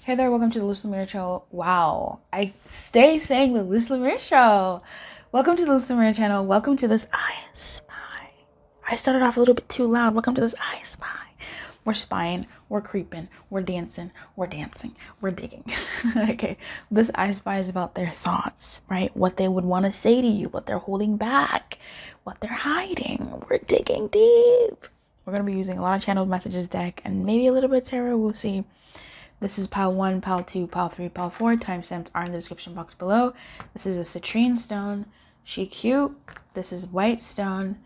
Hey there, welcome to the Lumiere Show. Wow, I stay saying the Lumiere Show. Welcome to the Lumiere channel. Welcome to this iSPY. I started off a little bit too loud. Welcome to this iSPY. We're spying, we're creeping, we're dancing, we're digging. Okay, this iSPY is about their thoughts, right? What they would want to say to you, what they're holding back, what they're hiding. We're digging deep. We're going to be using a lot of channeled messages deck and maybe a little bit of tarot. We'll see. This is pile 1, pile 2, pile 3, pile 4. Timestamps are in the description box below. This is a citrine stone. She cute. This is white stone.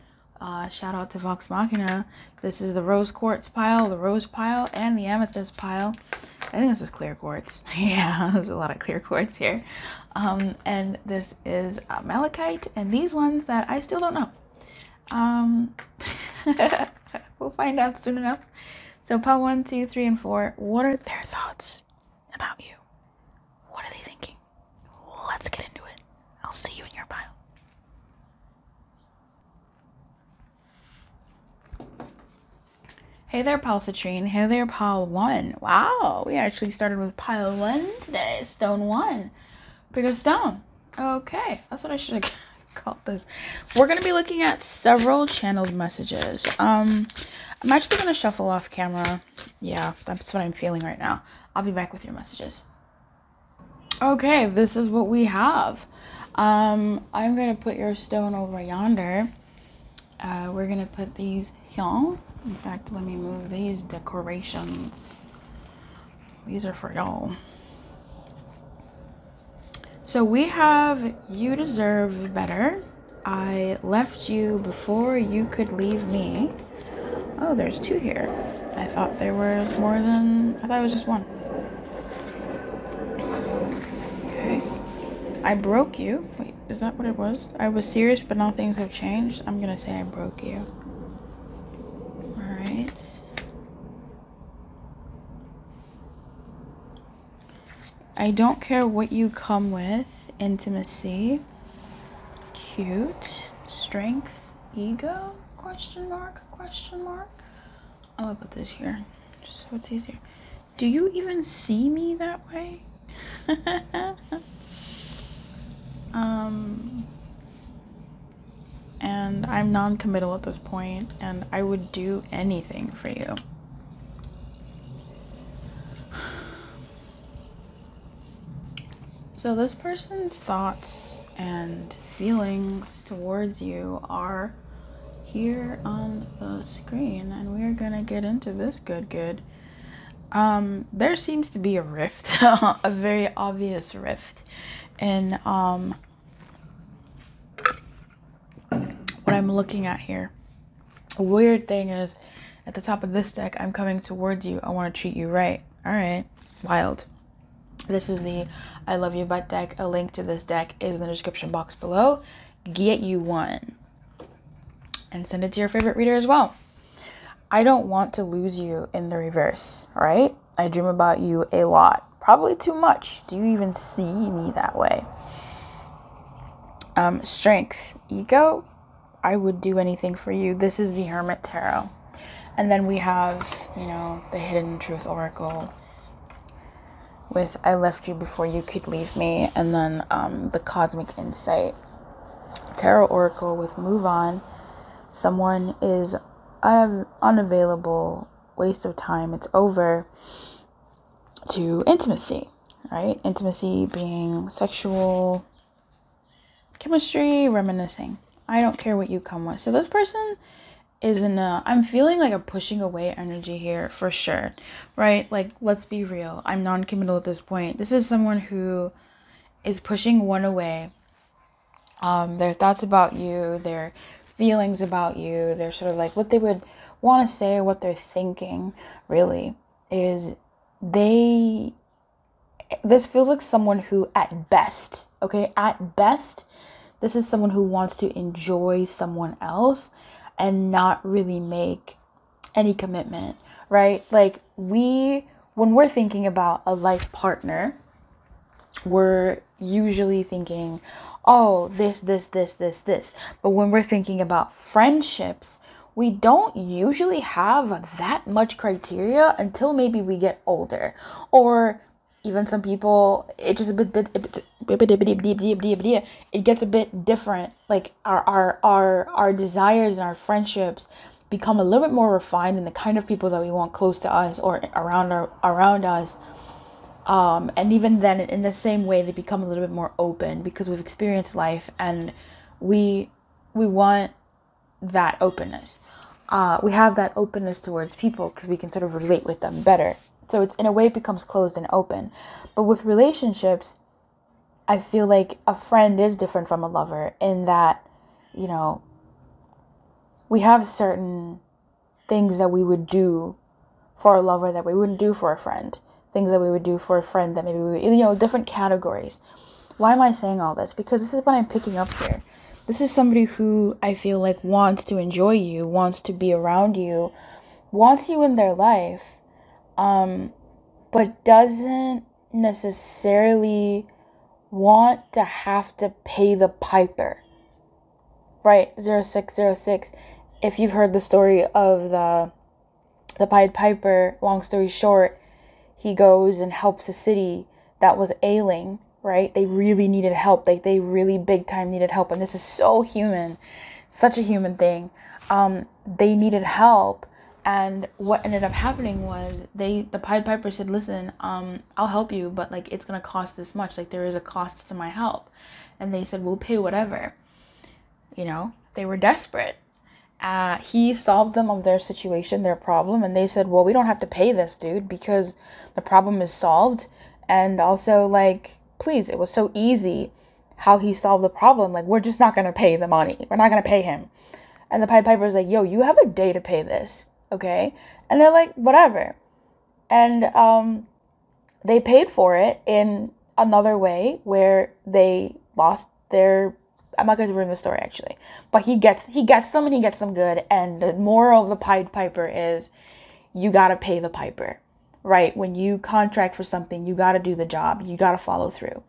Shout out to Vox Machina. This is the rose quartz pile, the rose pile, and the amethyst pile. I think this is clear quartz. Yeah, there's a lot of clear quartz here. And this is malachite, and these ones that I still don't know. We'll find out soon enough. So pile 1, 2, 3, and 4. What are their thoughts about you? What are they thinking? Let's get into it. I'll see you in your pile. Hey there, pile Citrine. Hey there, pile 1. Wow, we actually started with pile 1 today. Stone 1. Pick a stone. Okay, that's what I should have called this. We're going to be looking at several channeled messages. I'm actually going to shuffle off camera. Yeah, that's what I'm feeling right now. I'll be back with your messages. Okay, this is what we have. I'm going to put your stone over yonder. We're going to put these here. In fact, let me move these decorations. These are for y'all. So we have you deserve better. I left you before you could leave me. Oh, there's 2 here. I thought there was more than... I thought it was just 1. Okay. I broke you. Wait, is that what it was? I was serious, but now things have changed. I'm gonna say I broke you. Alright. I don't care what you come with. Intimacy. Cute. Strength. Ego? Question mark? Question mark? I'm gonna put this here just so it's easier. Do you even see me that way? And I'm non-committal at this point, and I would do anything for you. So this person's thoughts and feelings towards you are here on the screen, and we're gonna get into this good. There seems to be a rift, a very obvious rift in what I'm looking at here. A weird thing is, at the top of this deck, I'm coming towards you. I want to treat you right. All right, wild. This is the I Love You Butt deck. A link to this deck is in the description box below. Get you one and send it to your favorite reader as well. I don't want to lose you in the reverse, right? I dream about you a lot, probably too much. Do you even see me that way? Strength, ego, I would do anything for you. This is the Hermit Tarot. And then we have, you know, the Hidden Truth Oracle with I left you before you could leave me. And then the Cosmic Insight Tarot Oracle with move on. Someone is unavailable, waste of time, it's over, to intimacy, right? Intimacy being sexual chemistry, reminiscing. I don't care what you come with. So this person is in a, I'm feeling like a pushing away energy here for sure, right? Like, let's be real. I'm non-committal at this point. This is someone who is pushing one away. Their thoughts about you, their feelings about you, they're sort of like what they would want to say, what they're thinking really is this feels like someone who at best, this is someone who wants to enjoy someone else and not really make any commitment, right? Like when we're thinking about a life partner, we're usually thinking, oh, this. But when we're thinking about friendships, we don't usually have that much criteria until maybe we get older. Or Even some people, it just it gets a bit different. Like our desires and our friendships become a little bit more refined in the kind of people that we want close to us or around us. And even then, in the same way, they become a little bit more open because we've experienced life, and we want that openness. We have that openness towards people because we can sort of relate with them better. So it's, in a way, it becomes closed and open. But with relationships, I feel like a friend is different from a lover in that, you know, we have certain things that we would do for a lover that we wouldn't do for a friend. Things that we would do for a friend that maybe we would, you know, different categories. Why am I saying all this? Because this is what I'm picking up here. This is somebody who I feel like wants to enjoy you, wants to be around you, wants you in their life, but doesn't necessarily want to have to pay the piper. Right, 0606. If you've heard the story of the Pied Piper, long story short, he goes and helps a city that was ailing, right? They really needed help. Like, they really big time needed help. And this is so human, such a human thing. They needed help. And what ended up happening was the Pied Piper said, listen, I'll help you, but like, it's going to cost this much. Like, there is a cost to my help. And they said, we'll pay whatever. You know, they were desperate. He solved them of their situation, their problem, and they said, well, we don't have to pay this dude because the problem is solved. And also, like, please, it was so easy how he solved the problem. Like, we're just not going to pay the money. We're not going to pay him. And the Pied Piper was like, yo, you have a day to pay this, okay? And they're like, whatever. And they paid for it in another way where they lost their... I'm not going to ruin the story, actually. But he gets them, and he gets them good. And the moral of the Pied Piper is you got to pay the piper, right? When you contract for something, you got to do the job. You got to follow through.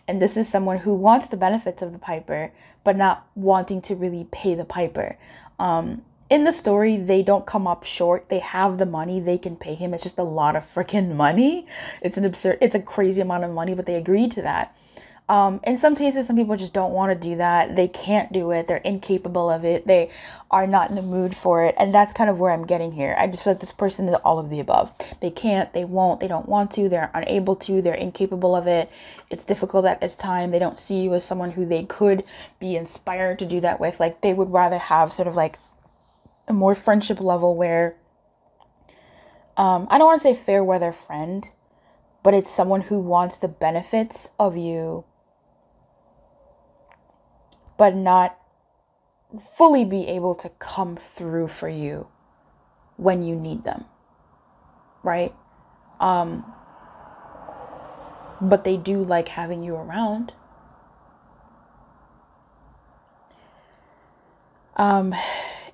And this is someone who wants the benefits of the piper, but not wanting to really pay the piper. In the story, they don't come up short. They have the money. They can pay him. It's just a lot of freaking money. It's a crazy amount of money, but they agreed to that. In some cases, some people just don't want to do that. They can't do it. They're incapable of it. They are not in the mood for it. And that's kind of where I'm getting here. I just feel like this person is all of the above. They can't, they won't, they don't want to, they're unable to, they're incapable of it. It's difficult at this time. They don't see you as someone who they could be inspired to do that with. Like, they would rather have sort of like a more friendship level where, I don't want to say fair weather friend, but it's someone who wants the benefits of you, but not fully be able to come through for you when you need them, right? But they do like having you around.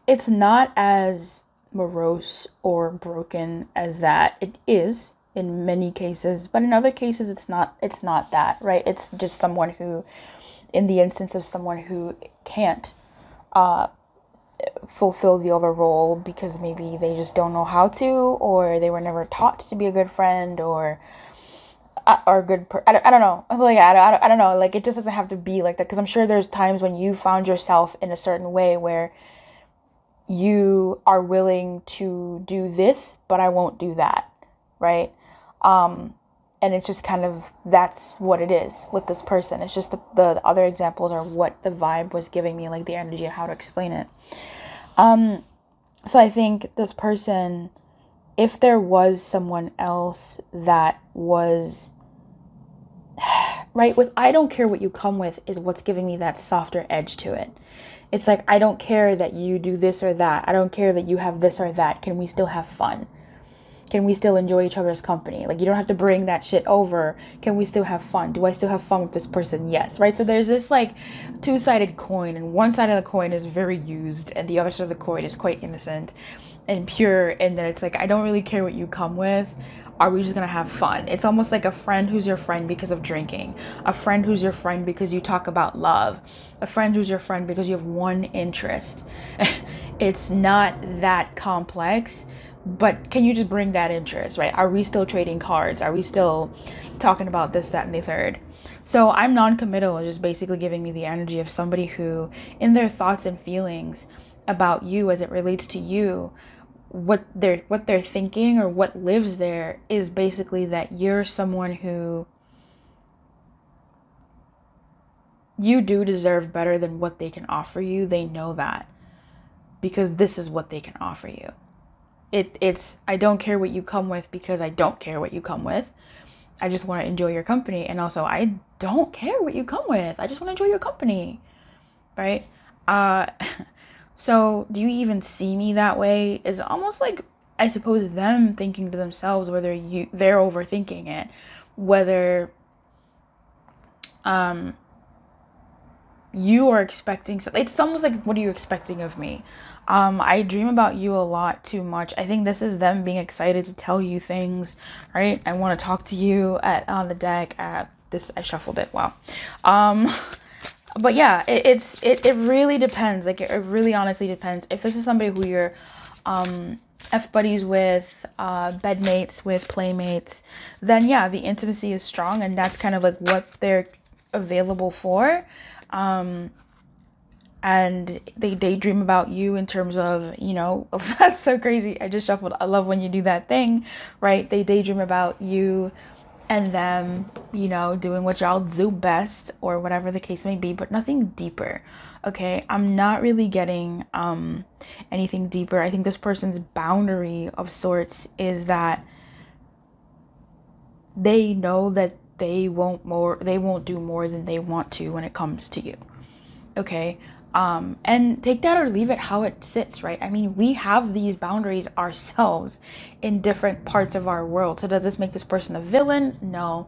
It's not as morose or broken as that. It is in many cases, but in other cases, it's not that, right? It's just someone who, in the instance of someone who can't fulfill the other role because maybe they just don't know how to, or they were never taught to be a good friend, or a good I don't know. Like, I don't know. Like, it just doesn't have to be like that, because I'm sure there's times when you found yourself in a certain way where you are willing to do this, but I won't do that, right? And it's just kind of, that's what it is with this person. It's just the other examples are what the vibe was giving me, like the energy of how to explain it. So I think this person, if there was someone else that was, right, with I don't care what you come with is what's giving me that softer edge to it. It's like, I don't care that you do this or that. I don't care that you have this or that. Can we still have fun? Can we still enjoy each other's company? Like, you don't have to bring that shit over. Can we still have fun? Do I still have fun with this person? Yes, right? So there's this like two-sided coin, and one side of the coin is very used, and the other side of the coin is quite innocent and pure. And then it's like, I don't really care what you come with. Are we just gonna have fun? It's almost like a friend who's your friend because of drinking, a friend who's your friend because you talk about love, a friend who's your friend because you have one interest. It's not that complex, But can you just bring that interest, right? Are we still trading cards? Are we still talking about this, that, and the third? So I'm non-committal, just basically giving me the energy of somebody who, in their thoughts and feelings about you as it relates to you, what they're thinking or what lives there is basically that you're someone who you do deserve better than what they can offer you. They know that because this is what they can offer you. It's I don't care what you come with because I don't care what you come with. I just want to enjoy your company. And also, I don't care what you come with. I just want to enjoy your company, right? So do you even see me that way? Is almost like, I suppose, them thinking to themselves whether they're overthinking it, whether you are expecting something. It's almost like, what are you expecting of me? I dream about you a lot too much. I think this is them being excited to tell you things, right? I want to talk to you on the deck at this. I shuffled it. Wow. But yeah, it really depends. Like, it really honestly depends. If this is somebody who you're F buddies with, bedmates with, playmates, then yeah, the intimacy is strong, and that's kind of like what they're available for. And they daydream about you in terms of, you know, that's so crazy. I just shuffled. I love when you do that thing, right? They daydream about you and them, you know, doing what y'all do best or whatever the case may be, but nothing deeper. Okay, I'm not really getting anything deeper. I think this person's boundary of sorts is that they know that they won't do more than they want to when it comes to you. Okay, and take that or leave it how it sits, right? I mean, we have these boundaries ourselves in different parts of our world. So does this make this person a villain? No,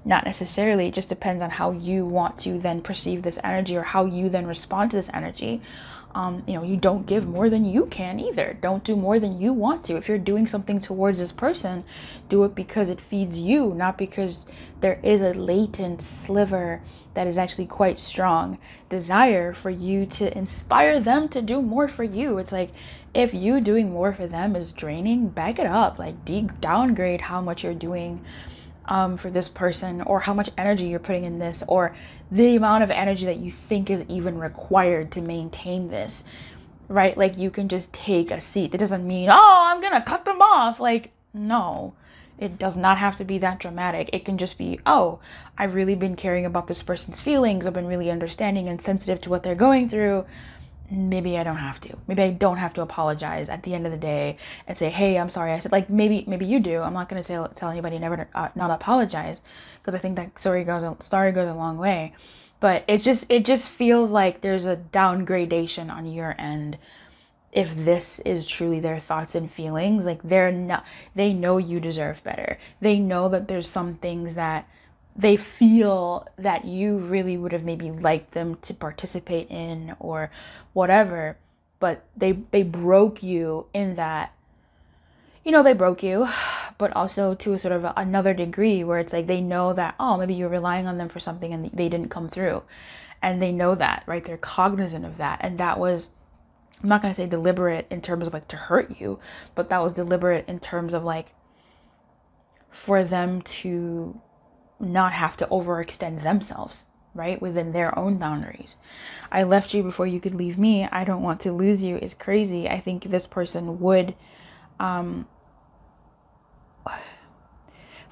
not necessarily. It just depends on how you want to then perceive this energy or how you then respond to this energy. You know, you don't give more than you can either. Don't do more than you want to. If you're doing something towards this person, do it because it feeds you, not because there is a latent sliver that is actually quite strong desire for you to inspire them to do more for you. It's like, if you doing more for them is draining, back it up. Like, downgrade how much you're doing for this person, or how much energy you're putting in this, or the amount of energy that you think is even required to maintain this, right? Like, you can just take a seat. That doesn't mean, oh, I'm gonna cut them off. Like, no, it does not have to be that dramatic. It can just be, oh, I've really been caring about this person's feelings. I've been really understanding and sensitive to what they're going through. Maybe I don't have to. Maybe I don't have to apologize at the end of the day and say, hey, I'm sorry. I said, like, maybe you do. I'm not going to tell anybody never to not apologize, because I think that story goes a long way. But it just feels like there's a downgradation on your end. If this is truly their thoughts and feelings, like, they know you deserve better. They know that there's some things that they feel that you really would have maybe liked them to participate in or whatever, but they broke you in that, you know, they broke you, but also to a sort of another degree where it's like, they know that, oh, maybe you're relying on them for something and they didn't come through, and they know that, right? They're cognizant of that. And that was, I'm not going to say deliberate in terms of like to hurt you, but that was deliberate in terms of like for them to not have to overextend themselves, right? Within their own boundaries. I left you before you could leave me. I don't want to lose you is crazy. I think this person would, for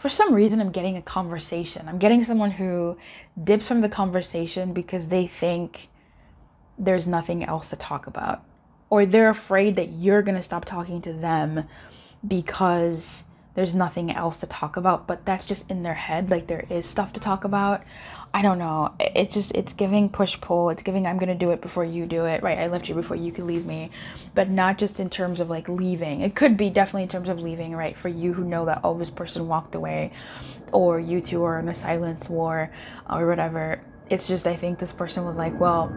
some reason, I'm getting a conversation. I'm getting someone who dips from the conversation because they think there's nothing else to talk about, or they're afraid that you're going to stop talking to them because there's nothing else to talk about. But that's just in their head. Like, there is stuff to talk about. I don't know. It's giving push-pull. It's giving, I'm going to do it before you do it, right? I left you before you could leave me. But not just in terms of like leaving. It could be definitely in terms of leaving, right? For you who know that, oh, this person walked away, or you two are in a silence war or whatever. It's just, I think this person was like, well,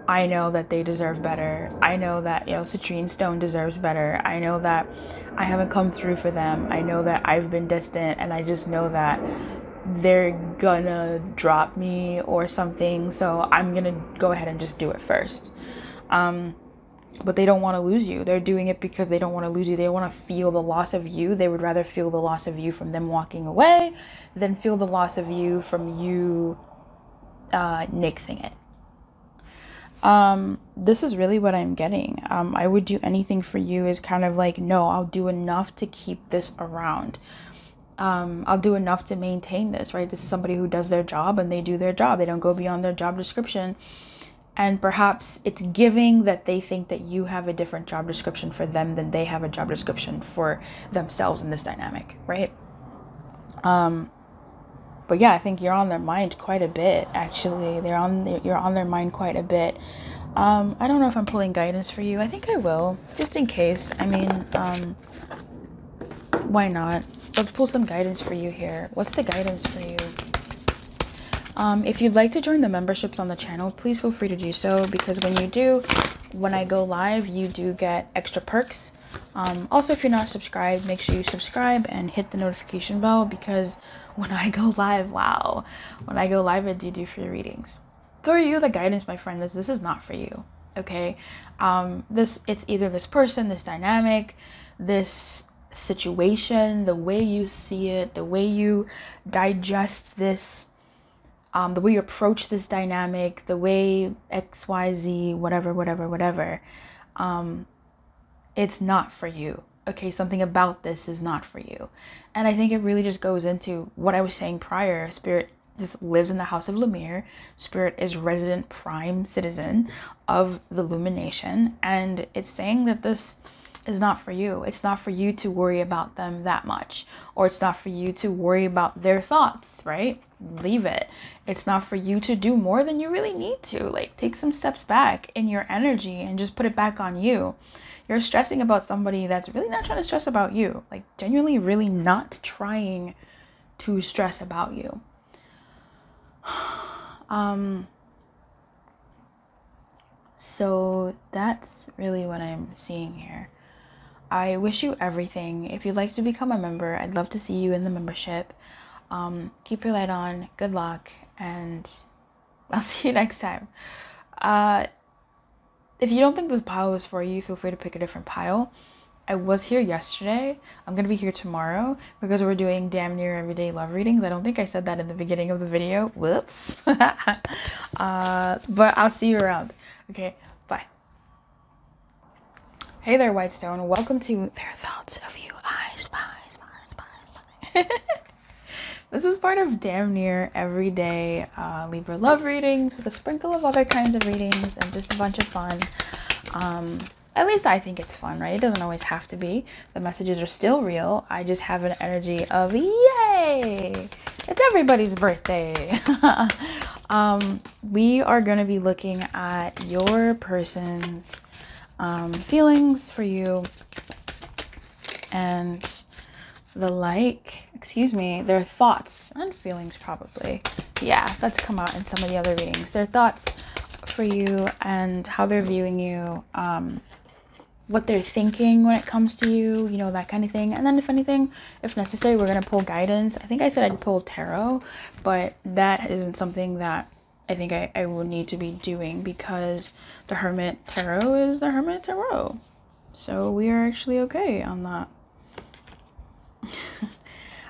I know that they deserve better. I know that, you know, Citrine Stone deserves better. I know that I haven't come through for them. I know that I've been distant, and I just know that they're gonna drop me or something. So I'm gonna go ahead and just do it first. but they don't want to lose you. They're doing it because they don't want to lose you. They don't want to feel the loss of you. They would rather feel the loss of you from them walking away than feel the loss of you from you nixing it. This is really what I'm getting. I would do anything for you is kind of like, no, I'll do enough to keep this around. I'll do enough to maintain this, right? This is somebody who does their job and they do their job. They don't go beyond their job description. And perhaps it's giving that they think that you have a different job description for them than they have a job description for themselves in this dynamic, right? But yeah, I think you're on their mind quite a bit, actually. You're on their mind quite a bit. I don't know if I'm pulling guidance for you. I think I will, just in case. I mean, why not? Let's pull some guidance for you here. What's the guidance for you? If you'd like to join the memberships on the channel, please feel free to do so, because when you do, when I go live, you do get extra perks. Also, if you're not subscribed, make sure you subscribe and hit the notification bell, because when I go live, when I go live, I do free readings. For you, the guidance, my friend, this is not for you, okay? It's either this person, this dynamic, this situation, the way you see it, the way you digest this, the way you approach this dynamic, the way XYZ, whatever, it's not for you. Okay, something about this is not for you. And I think it really just goes into what I was saying prior. Spirit just lives in the house of Lumiere. Spirit is resident prime citizen of the Illumination. And it's saying that this is not for you. It's not for you to worry about them that much. Or it's not for you to worry about their thoughts, right? Leave it. It's not for you to do more than you really need to. Like, take some steps back in your energy and just put it back on you. You're stressing about somebody that's really not trying to stress about you. Like, genuinely really not trying to stress about you. So that's really what I'm seeing here. I wish you everything. If you'd like to become a member, I'd love to see you in the membership. Keep your light on. Good luck. And I'll see you next time. If you don't think this pile is for you, feel free to pick a different pile. I was here yesterday. I'm going to be here tomorrow because we're doing damn near everyday love readings. I don't think I said that in the beginning of the video. Whoops. But I'll see you around. Okay, bye. Hey there, Whitestone. Welcome to Their Thoughts of You, iSPY. This is part of damn near everyday Libra love readings with a sprinkle of other kinds of readings and just a bunch of fun. At least I think it's fun, right? It doesn't always have to be. The messages are still real. I just have an energy of yay! It's everybody's birthday. We are going to be looking at your person's feelings for you and their thoughts and feelings, probably. Yeah, that's come out in some of the other readings. Their thoughts for you and how they're viewing you, what they're thinking when it comes to you, you know, that kind of thing. And then if anything, if necessary, we're going to pull guidance. I think I said I'd pull tarot, but that isn't something that I think I will need to be doing because the Hermit Tarot is the Hermit Tarot. So we are actually okay on that.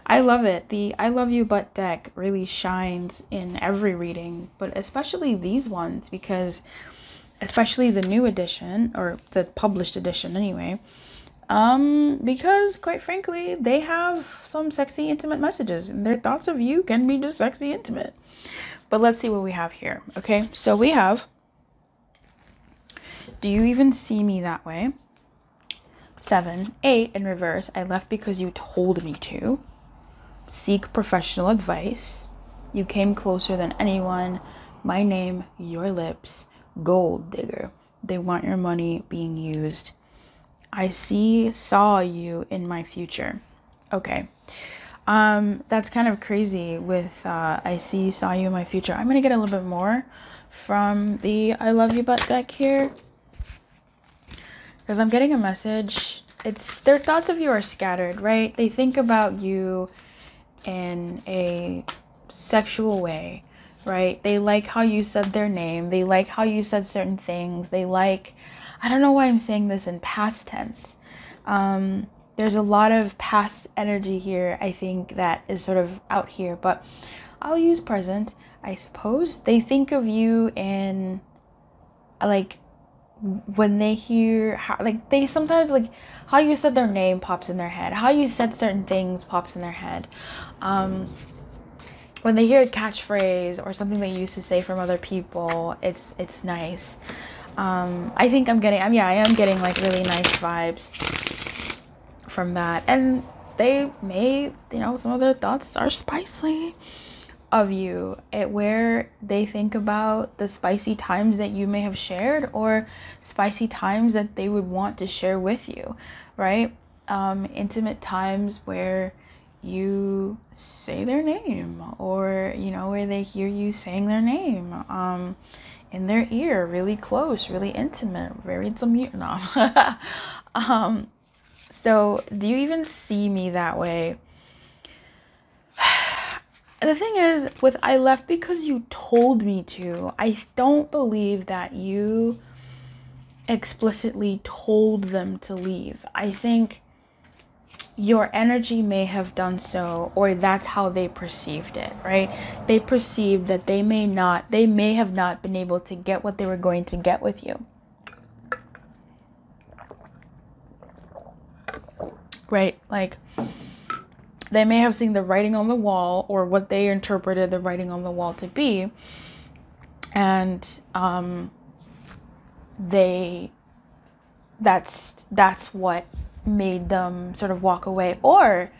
I love it. The I Love You But deck really shines in every reading, but especially these ones, because especially the new edition, or the published edition anyway, because quite frankly, they have some sexy, intimate messages, and their thoughts of you can be just sexy, intimate. But let's see what we have here. Okay, so we have, do you even see me that way? 7, 8 in reverse. I left because you told me to. Seek professional advice. You came closer than anyone. My name, your lips. Gold digger. They want your money being used. I saw you in my future. Okay. That's kind of crazy with saw you in my future. I'm gonna get a little bit more from the I Love You But deck here, because I'm getting a message. It's their thoughts of you are scattered, right? They think about you in a sexual way, right? They like how you said their name. They like how you said certain things. They like I don't know why I'm saying this in past tense. There's a lot of past energy here, I think, that is sort of out here, but I'll use present. I suppose they think of you in, like, when they hear how, like, they sometimes, like, how you said their name pops in their head, how you said certain things pops in their head. When they hear a catchphrase or something they used to say from other people, it's nice. I think I am getting like really nice vibes from that. And they may, some of their thoughts are spicy of you, where they think about the spicy times that you may have shared, or spicy times that they would want to share with you, right? Intimate times where you say their name, or where they hear you saying their name in their ear, really close, really intimate, very intimate. So do you even see me that way? The thing is, with I left because you told me to, I don't believe that you explicitly told them to leave. I think your energy may have done so, or that's how they perceived it, right? They perceived that they may have not been able to get what they were going to get with you. Right? Like, they may have seen the writing on the wall, or what they interpreted the writing on the wall to be, and that's what made them sort of walk away, or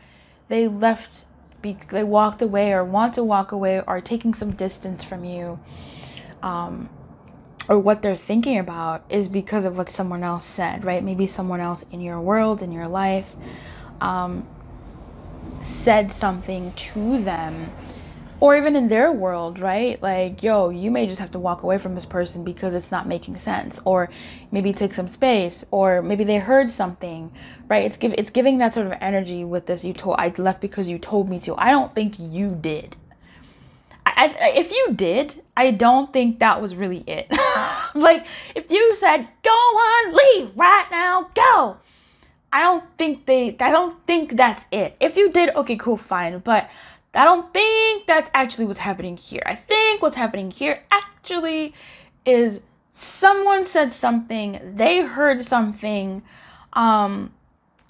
they walked away, or want to walk away, or taking some distance from you, or what they're thinking about is because of what someone else said, right? Maybe someone else in your world, in your life, said something to them, or even in their world, right? Like, yo, you may just have to walk away from this person because it's not making sense, or maybe take some space, or maybe they heard something, right? It's giving that sort of energy with this. I left because you told me to. I don't think you did. If you did, I don't think that was really it. Like, if you said, go on, leave right now, go. I don't think that's it. If you did, okay, cool, fine. But I don't think that's actually what's happening here. I think what's happening here actually is someone said something, they heard something, an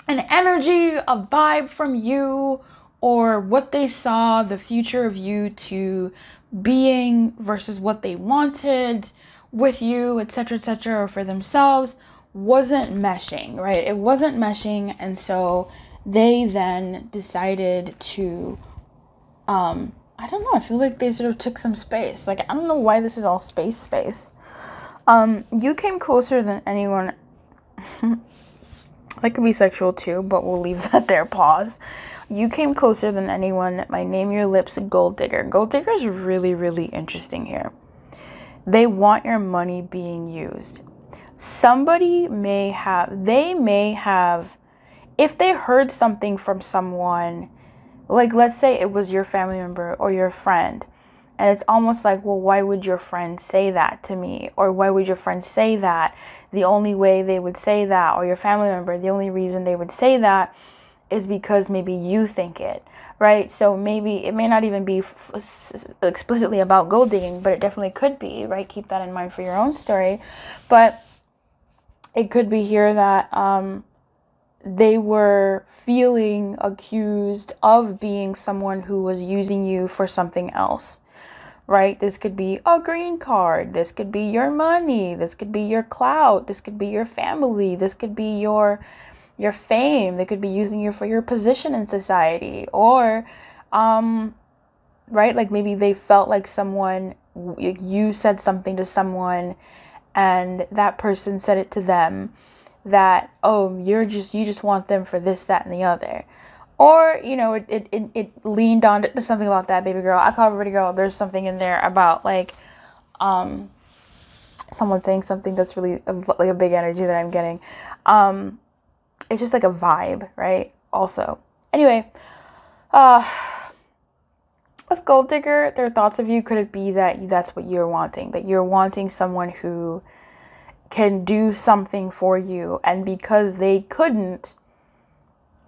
energy, a vibe from you, or what they saw the future of you to being versus what they wanted with you, etc., or for themselves, wasn't meshing, right? It wasn't meshing, and so they then decided to, I don't know, I feel like they sort of took some space. Like, I don't know why this is all space. You came closer than anyone. That could be sexual too, but we'll leave that there, pause. You came closer than anyone. My name, your lips, gold digger. Gold digger is really, really interesting here. They want your money being used. They may have, if they heard something from someone, like, let's say it was your family member or your friend, and it's almost like, well, why would your friend say that to me? Or why would your friend say that? The only way they would say that, or your family member, the only reason they would say that is because maybe you think it, right? So maybe it may not even be explicitly about gold digging, but it definitely could be, right? Keep that in mind for your own story. But it could be here that they were feeling accused of being someone who was using you for something else, right? This could be a green card. This could be your money. This could be your clout. This could be your family. This could be your fame. They could be using you for your position in society, or, right? Like, maybe they felt like you said something to someone, and that person said it to them, that, oh, you just want them for this, that, and the other. Or, it leaned on to something about that, baby girl. I call everybody girl. There's something in there about, like, someone saying something that's really like a big energy that I'm getting. It's just like a vibe, right? Also, anyway, with gold digger, their thoughts of you, could it be that that's what you're wanting? That you're wanting someone who can do something for you, and because they couldn't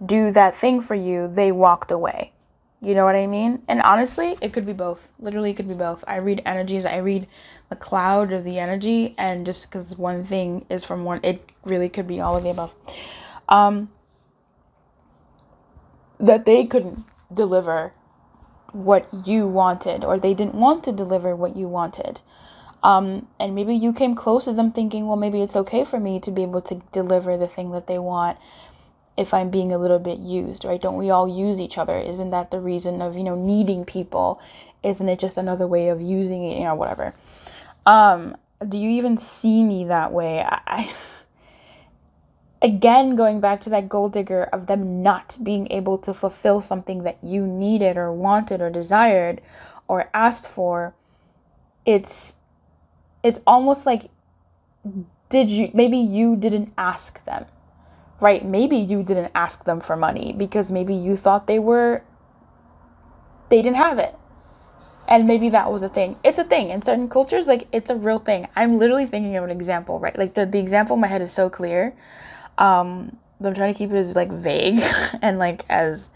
do that thing for you, they walked away. You know what I mean? And honestly, it could be both. Literally, it could be both. I read energies. I read the cloud of the energy, and just because one thing is from one, it really could be all of the above. That they couldn't deliver what you wanted, or they didn't want to deliver what you wanted. And maybe you came close to them thinking, well, maybe it's okay for me to be able to deliver the thing that they want if I'm being a little bit used, right? Don't we all use each other? Isn't that the reason of, needing people? Isn't it just another way of using it, whatever? Do you even see me that way? Again, going back to that gold digger of them not being able to fulfill something that you needed or wanted or desired or asked for. It's almost like, maybe you didn't ask them. Right? Maybe you didn't ask them for money because maybe you thought they didn't have it. And maybe that was a thing. It's a thing. In certain cultures, like, it's a real thing. I'm literally thinking of an example, right? Like, the example in my head is so clear. I'm trying to keep it as, like, vague and, like, as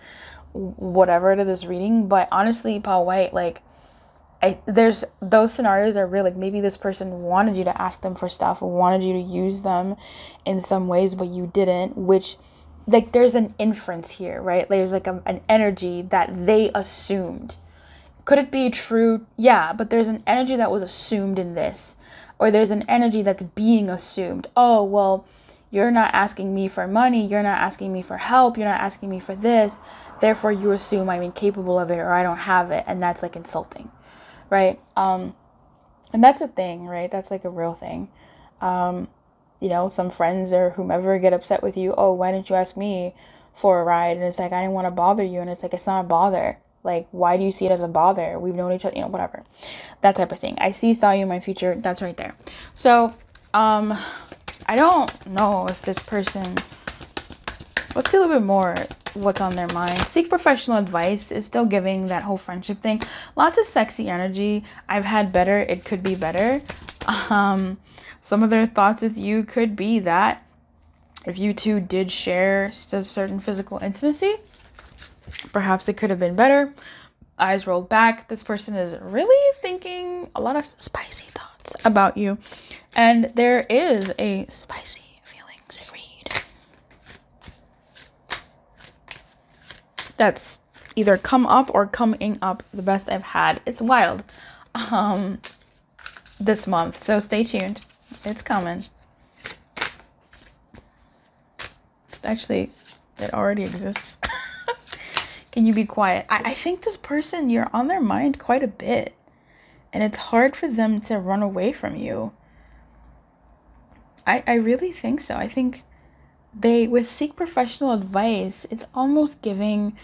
whatever to this reading. But honestly, Paul White, like, there's those scenarios are real. Like, maybe this person wanted you to ask them for stuff, or wanted you to use them in some ways, but you didn't, which, like, there's an inference here, right? There's like an energy that they assumed. Could it be true? Yeah, but there's an energy that was assumed in this, or there's an energy that's being assumed. Oh, well, you're not asking me for money, you're not asking me for help, you're not asking me for this, therefore you assume I'm incapable of it, or I don't have it, and that's, like, insulting. Right? And that's a thing, right? That's, like, a real thing. Some friends or whomever get upset with you. Oh, why didn't you ask me for a ride? And it's like, I didn't want to bother you. And it's like, it's not a bother. Like, why do you see it as a bother? We've known each other, whatever. That type of thing. I saw you in my future. That's right there. So, I don't know if this person, let's see a little bit more what's on their mind. Seek professional advice is still giving that whole friendship thing. Lots of sexy energy. I've had better. It could be better. Some of their thoughts with you could be that if you two did share certain physical intimacy, perhaps it could have been better. Eyes rolled back. This person is really thinking a lot of spicy thoughts about you. And there is a spicy feelings read that's either come up or coming up, the best I've had. It's wild this month, so stay tuned. It's coming. Actually, it already exists. Can you be quiet? I think this person, you're on their mind quite a bit, and it's hard for them to run away from you. I really think so. I think with seek professional advice, it's almost giving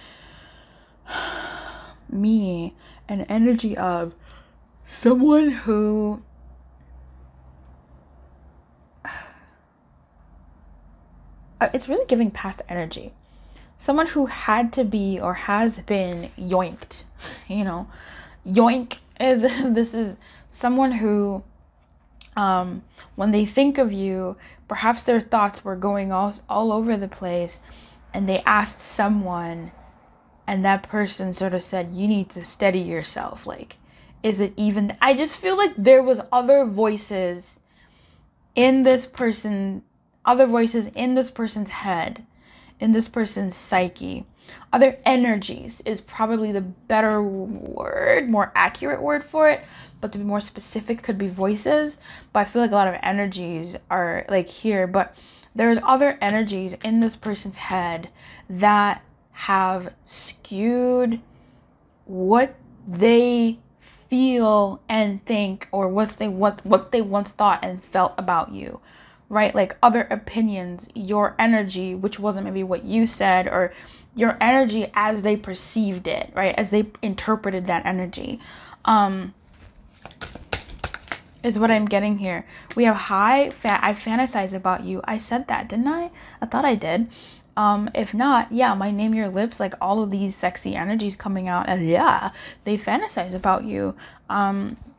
me an energy of someone who it's really giving past energy. Someone who had to be or has been yoinked, yoink. This is someone who, when they think of you, perhaps their thoughts were going all over the place, and they asked someone, and that person sort of said, you need to steady yourself. Like, is it even, I just feel like there was other voices in this person, other voices in this person's head, in this person's psyche. Other energies is probably the better word, more accurate word for it. But to be more specific, could be voices. But I feel like a lot of energies are like here. But there's other energies in this person's head that have skewed what they feel and think, or what they once thought and felt about you. Right? Like other opinions, your energy, which wasn't maybe what you said, or your energy as they perceived it, right? As they interpreted that energy, is what I'm getting here. We have I fantasize about you. I said that, didn't I? I thought I did. If not, yeah, my name your lips, like all of these sexy energies coming out, and yeah, they fantasize about you.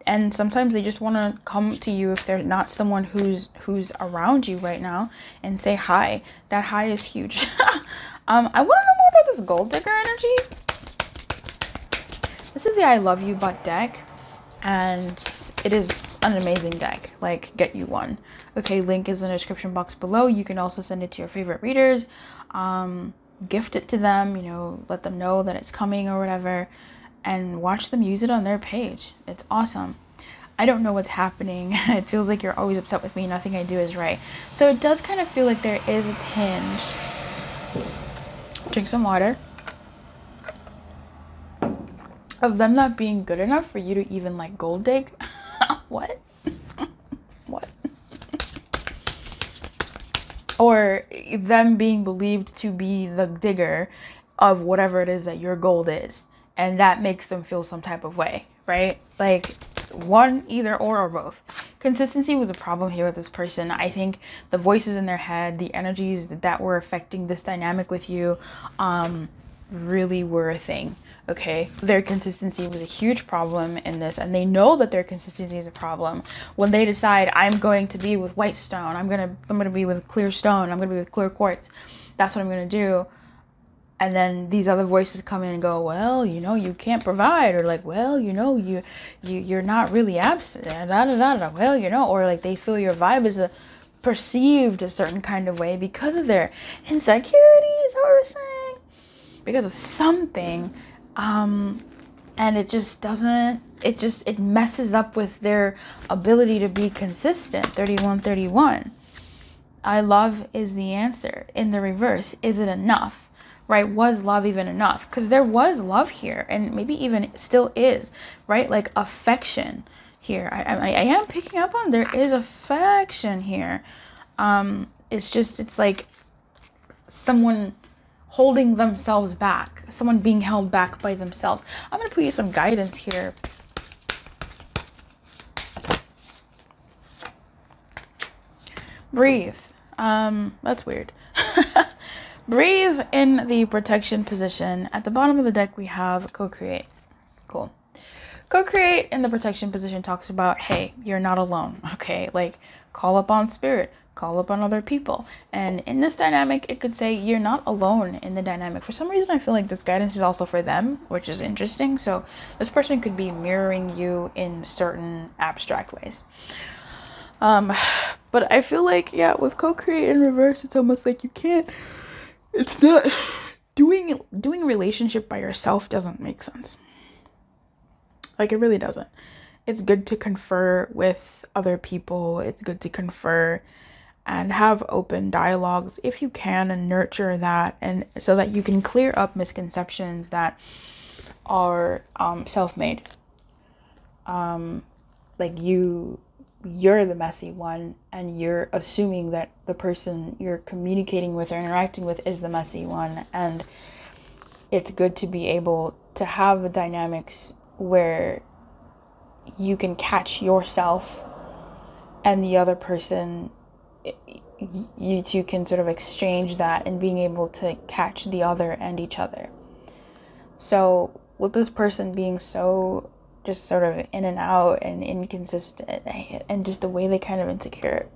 And sometimes they just want to come to you if they're not someone who's around you right now and say hi. That hi is huge. I want to know more about this gold digger energy. This is the I Love You But deck, and it is an amazing deck. Like, get you one. Okay, link is in the description box below. You can also send it to your favorite readers, gift it to them, you know, let them know that it's coming or whatever, and watch them use it on their page. It's awesome. I don't know what's happening. It feels like you're always upset with me. Nothing I do is right. So it does kind of feel like there is a tinge. Drink some water. Of them not being good enough for you to even like gold dig. What? What? Or them being believed to be the digger of whatever it is that your gold is, and that makes them feel some type of way, right? Like, one, either or both. Consistency was a problem here with this person. I think the voices in their head, the energies that were affecting this dynamic with you, really were a thing. Okay, their consistency was a huge problem in this, and they know that their consistency is a problem when they decide, I'm going to be with white stone, I'm gonna be with clear stone, I'm gonna be with clear quartz, that's what I'm gonna do. And then these other voices come in and go, well, you know, you can't provide, or like, well, you know, you're not really absent, well, you know, or like they feel your vibe is perceived a certain kind of way because of their insecurities, is what we're saying, because of something. And it just doesn't, it messes up with their ability to be consistent. 3131. I love is the answer. In the reverse, is it enough? Right? Was love even enough? Because there was love here, and maybe even still is, right? Like affection here. I am picking up on there is affection here. It's like someone holding themselves back, someone being held back by themselves. I'm going to put you some guidance here. Breathe. That's weird. Breathe in the protection position. At the bottom of the deck, we have co-create. Cool. Co-create in the protection position talks about, hey, you're not alone. Okay, like call upon spirit, call upon other people. And in this dynamic, it could say you're not alone in the dynamic. For some reason, I feel like this guidance is also for them, which is interesting. So this person could be mirroring you in certain abstract ways. But I feel like, yeah, with co-create in reverse, it's almost like you can't, it's not, doing a relationship by yourself doesn't make sense. Like, it really doesn't. It's good to confer with other people. It's good to confer and have open dialogues if you can, and nurture that, and so that you can clear up misconceptions that are self-made. Like you're the messy one, and you're assuming that the person you're communicating with or interacting with is the messy one. And it's good to be able to have dynamics where you can catch yourself and the other person. You two can sort of exchange that, and being able to catch the other and each other. So with this person being so just sort of in and out and inconsistent, and just the way they kind of insecure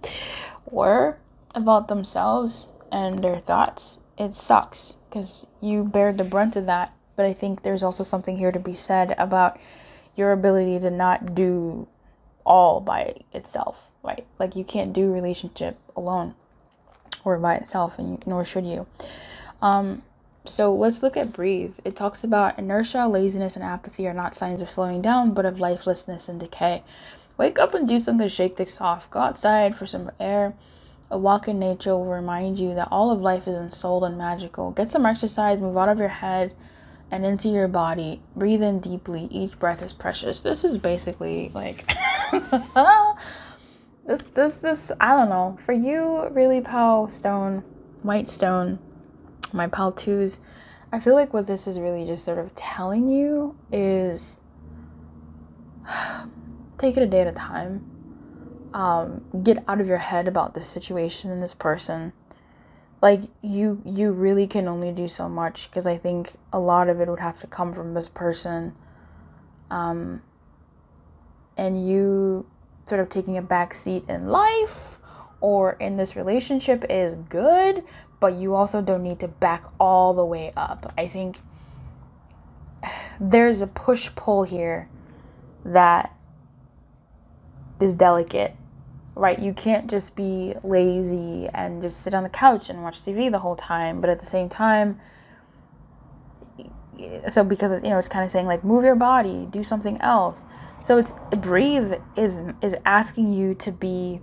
or about themselves and their thoughts, it sucks because you bear the brunt of that. But I think there's also something here to be said about your ability to not do all by itself, right? Like, you can't do relationship alone or by itself, and nor should you. So let's look at breathe. It talks about inertia, laziness, and apathy are not signs of slowing down, but of lifelessness and decay. Wake up and do something to shake this off. Go outside for some air. A walk in nature will remind you that all of life is ensouled and magical. Get some exercise, move out of your head and into your body. Breathe in deeply. Each breath is precious. This is basically like this I don't know. For you, really, pal stone, white stone, my pal twos, I feel like what this is really just sort of telling you is take it a day at a time. Get out of your head about this situation and this person. Like, you really can only do so much, because I think a lot of it would have to come from this person. and you sort of taking a back seat in life or in this relationship is good, but you also don't need to back all the way up. I think there's a push-pull here that is delicate, right? You can't just be lazy and just sit on the couch and watch TV the whole time, but at the same time, so because, you know, it's kind of saying like move your body, do something else. So it's breathe is asking you to be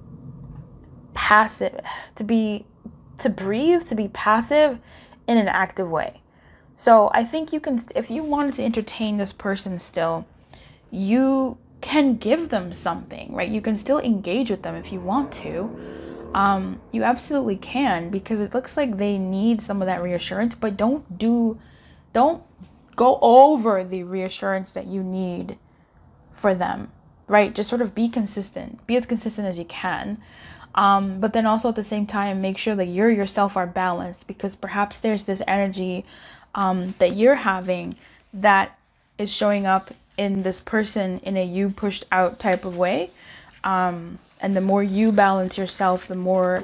passive, to breathe, to be passive in an active way. So I think you can, if you wanted to entertain this person still, you can give them something, right? You can still engage with them if you want to. You absolutely can, because it looks like they need some of that reassurance, but don't go over the reassurance that you need for them, right? Just sort of be consistent. Be as consistent as you can. But then also at the same time, make sure that you yourself are balanced, because perhaps there's this energy that you're having that is showing up in this person in a you pushed out type of way. And the more you balance yourself, the more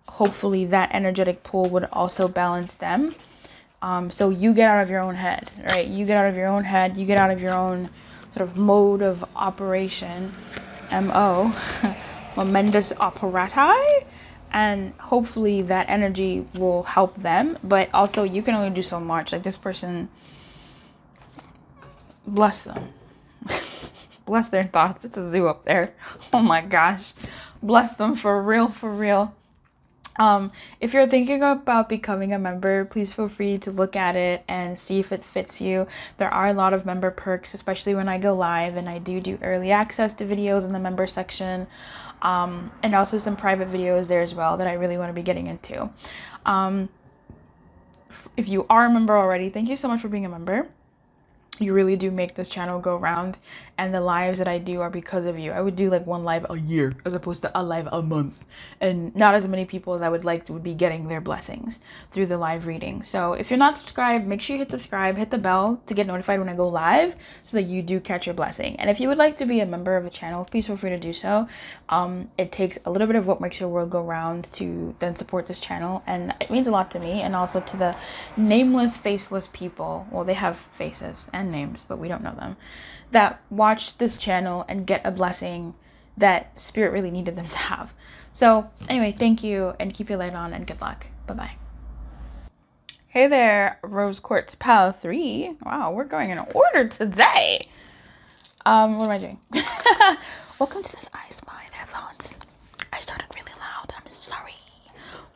hopefully that energetic pull would also balance them. So you get out of your own head, right? You get out of your own head, you get out of your own sort of mode of operation, MO, Momentus Operati, and hopefully that energy will help them. But also you can only do so much. Like this person, bless them. Bless their thoughts. It's a zoo up there. Oh my gosh. Bless them for real, for real. If you're thinking about becoming a member, please feel free to look at it and see if it fits you. There are a lot of member perks, especially when I go live, and I do early access to videos in the member section, and also some private videos there as well that I really want to be getting into. If you are a member already, thank you so much for being a member. You really do make this channel go round, and the lives that I do are because of you. I would do like one live a year as opposed to a live a month, and not as many people as I would like would be getting their blessings through the live reading. So if you're not subscribed, make sure you hit subscribe, hit the bell to get notified when I go live so that you do catch your blessing. And if you would like to be a member of the channel, please feel free to do so. It takes a little bit of what makes your world go round to then support this channel, and it means a lot to me, and also to the nameless, faceless people. Well, they have faces and names, but we don't know them, that watch this channel and get a blessing that spirit really needed them to have. So anyway, thank you, and keep your light on, and good luck. Bye-bye. Hey there, Rose Quartz Pal 3. Wow, we're going in order today. What am I doing? Welcome to this iSPY Their Thoughts. I started really loud, I'm sorry.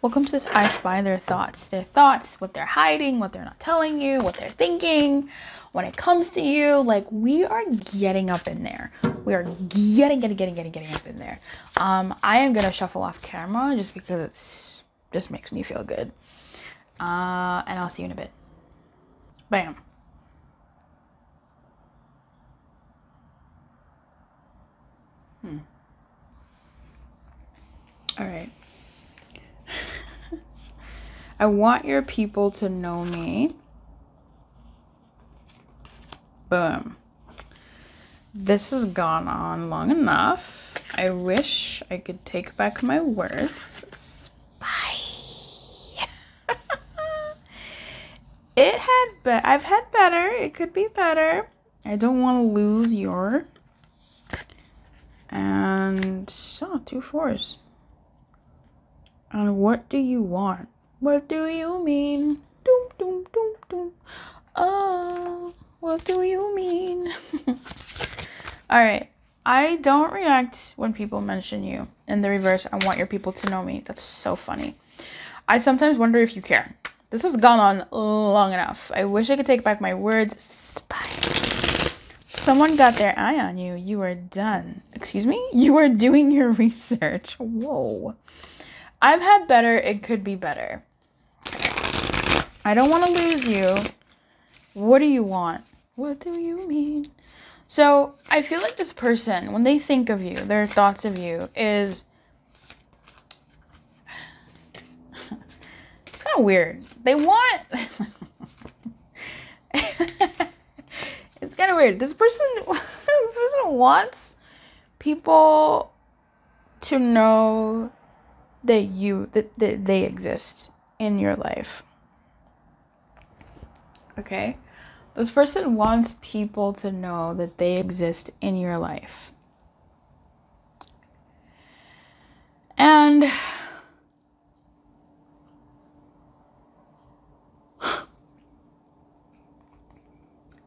Welcome to this iSPY Their Thoughts. Their thoughts, what they're hiding, what they're not telling you, what they're thinking. When it comes to you, like, we are getting up in there. We are getting up in there. I am gonna shuffle off camera just because it's just makes me feel good. And I'll see you in a bit. Bam. All right. I want your people to know me. Boom. This has gone on long enough. I wish I could take back my words. Bye. I've had better. It could be better. I don't want to lose your. And so 2 4s. And what do you want? What do you mean? Doom, doom, doom, doom. Oh, what do you mean? All right. I don't react when people mention you. In the reverse, I want your people to know me. That's so funny. I sometimes wonder if you care. This has gone on long enough. I wish I could take back my words. Spy. Someone got their eye on you. You are done. Excuse me? You are doing your research. Whoa. I've had better. It could be better. I don't want to lose you. What do you want? What do you mean? So I feel like this person, when they think of you, their thoughts of you is... It's kind of weird. They want... It's kind of weird. This person wants people to know that they exist in your life. Okay? This person wants people to know that they exist in your life. And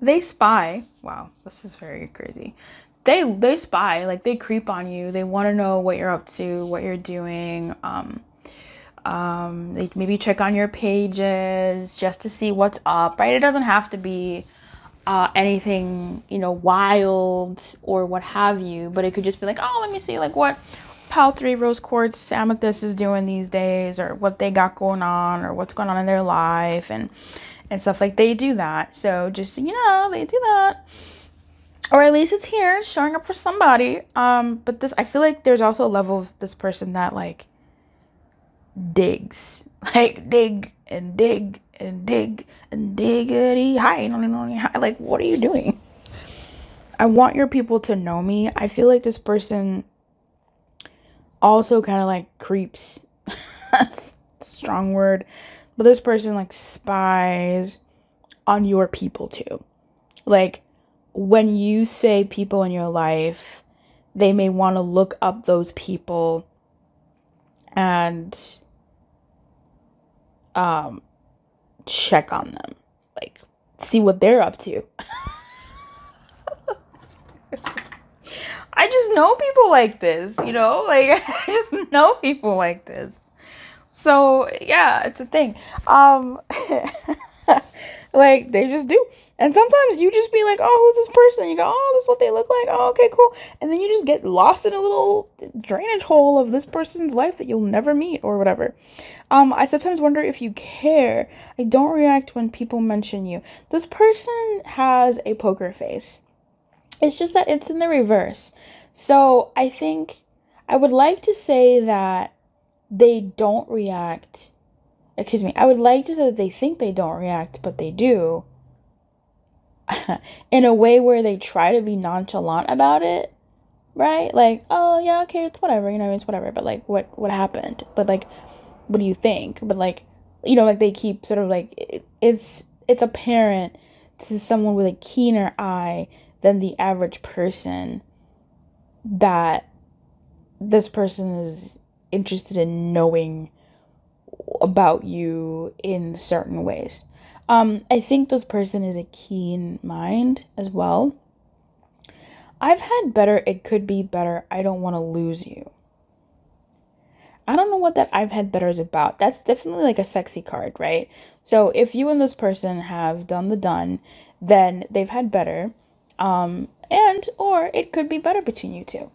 they spy. Wow, this is very crazy. They spy, like they creep on you. They want to know what you're up to, what you're doing. They maybe check on your pages just to see what's up, right? It doesn't have to be anything, you know, wild or what have you, but it could just be like, oh, let me see like what Pal 3 Rose Quartz Amethyst is doing these days, or what they got going on, or what's going on in their life, and stuff. Like, they do that. So just so you know, they do that. Or at least it's here, showing up for somebody. But this, I feel like there's also a level of this person that like digs, like dig and dig and dig and diggity high. Like, what are you doing? I want your people to know me. I feel like this person also kind of like creeps. That's a strong word. But this person like spies on your people too. Like, when you say people in your life, they may want to look up those people and check on them, like see what they're up to. I just know people like this, you know, like I just know people like this. So yeah, it's a thing. Like, they just do. And sometimes you just be like, oh, who's this person? You go, oh, this is what they look like. Oh, okay, cool. And then you just get lost in a little drainage hole of this person's life that you'll never meet or whatever. I sometimes wonder if you care. I don't react when people mention you. This person has a poker face. It's just that it's in the reverse. So I think I would like to say that they don't react. Excuse me. I would like to say that they think they don't react, but they do. In a way where they try to be nonchalant about it, right? Like, oh yeah, okay, it's whatever, you know, it's whatever. But like, what happened? But like, what do you think? But like, you know, like they keep sort of like it's apparent to someone with a keener eye than the average person that this person is interested in knowing about you in certain ways. I think this person is a keen mind as well. I've had better, it could be better, I don't want to lose you. I don't know what that I've had better is about. That's definitely like a sexy card, right? So if you and this person have done the done, then they've had better. And or it could be better between you two.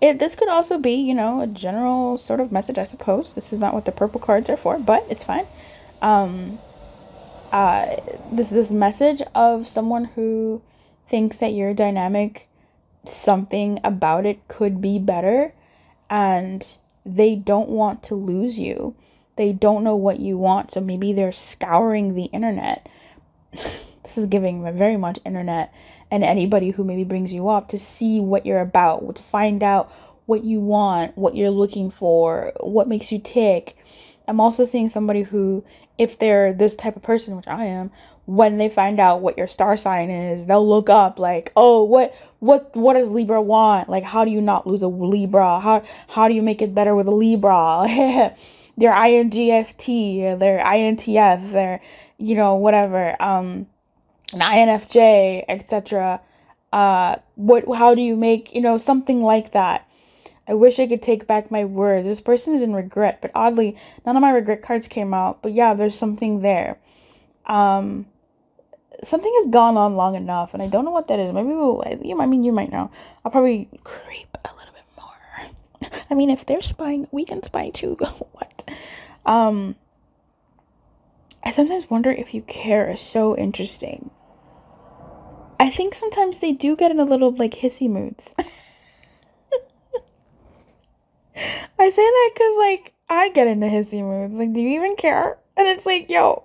This could also be, you know, a general sort of message, I suppose. This is not what the purple cards are for, but it's fine. This message of someone who thinks that your dynamic, something about it could be better, and they don't want to lose you. They don't know what you want, so maybe they're scouring the internet. This is giving very much internet and anybody who maybe brings you up to see what you're about, to find out what you want, what you're looking for, what makes you tick. I'm also seeing somebody who, if they're this type of person, which I am, when they find out what your star sign is, they'll look up like, oh, what does Libra want? Like, how do you not lose a Libra? How do you make it better with a Libra? They're INGFT, they're INTF, they're, you know, whatever, an INFJ, etc. How do you make, you know, something like that? I wish I could take back my words. This person is in regret, but oddly, none of my regret cards came out. But yeah, there's something there. Something has gone on long enough, and I don't know what that is. Maybe you might know. I'll probably creep a little bit more. I mean, if they're spying, we can spy too. What? I sometimes wonder if you care is so interesting. I think sometimes they do get in a little like hissy moods. I say that because, like, I get into hissy moods. Like, do you even care? And it's like, yo,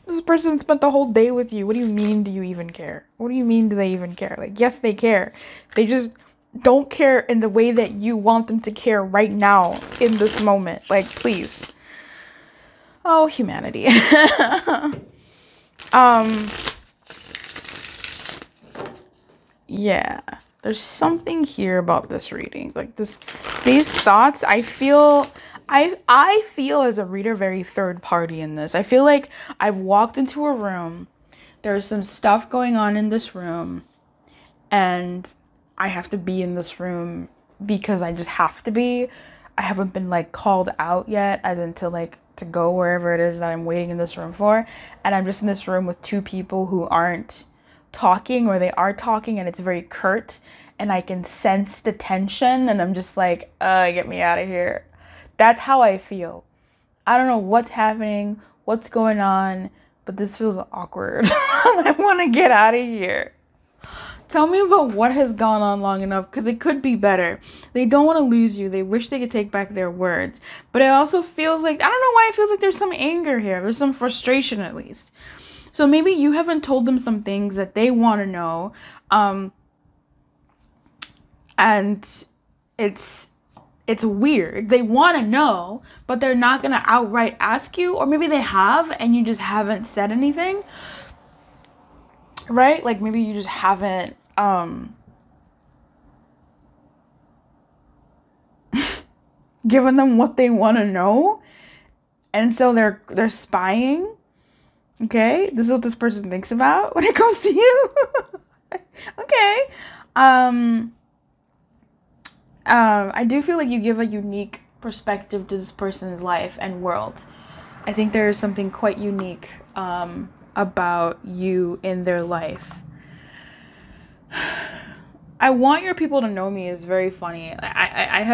this person spent the whole day with you. What do you mean, do you even care? What do you mean, do they even care? Like, yes, they care. They just don't care in the way that you want them to care right now in this moment. Like, please. Oh, humanity. Yeah, there's something here about this reading. Like these thoughts, I feel as a reader very third party in this. I feel like I've walked into a room, there's some stuff going on in this room, and I have to be in this room because I just have to be. I haven't been like called out yet, as in to go wherever it is that I'm waiting in this room for, and I'm just in this room with two people who aren't talking, or they are talking and it's very curt, and I can sense the tension, and I'm just like, get me out of here. That's how I feel. I don't know what's happening, what's going on, but this feels awkward. I want to get out of here. Tell me about what has gone on long enough, because it could be better. They don't want to lose you. They wish they could take back their words. But it also feels like, I don't know why it feels like there's some anger here. There's some frustration at least. So maybe you haven't told them some things that they want to know. And it's weird. They want to know, but they're not going to outright ask you. Or maybe they have and you just haven't said anything. Right? Like maybe you just haven't given them what they want to know. And so they're spying. Okay? This is what this person thinks about when it comes to you. Okay. I do feel like you give a unique perspective to this person's life and world. I think there is something quite unique about you in their life. I want your people to know me is very funny. I've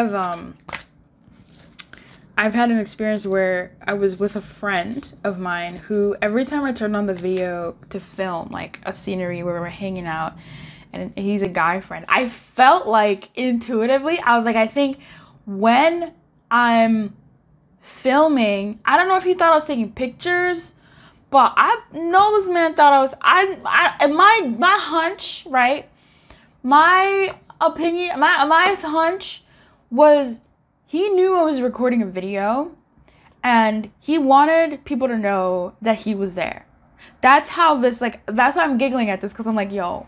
had an experience where I was with a friend of mine who every time I turned on the video to film like a scenery where we're hanging out, and he's a guy friend, I felt like intuitively, I was like, I think when I'm filming, I don't know if he thought I was taking pictures, but I know this man thought I was, my hunch, right? My opinion, my hunch was he knew I was recording a video and he wanted people to know that he was there. That's how this, like, that's why I'm giggling at this, because I'm like, yo,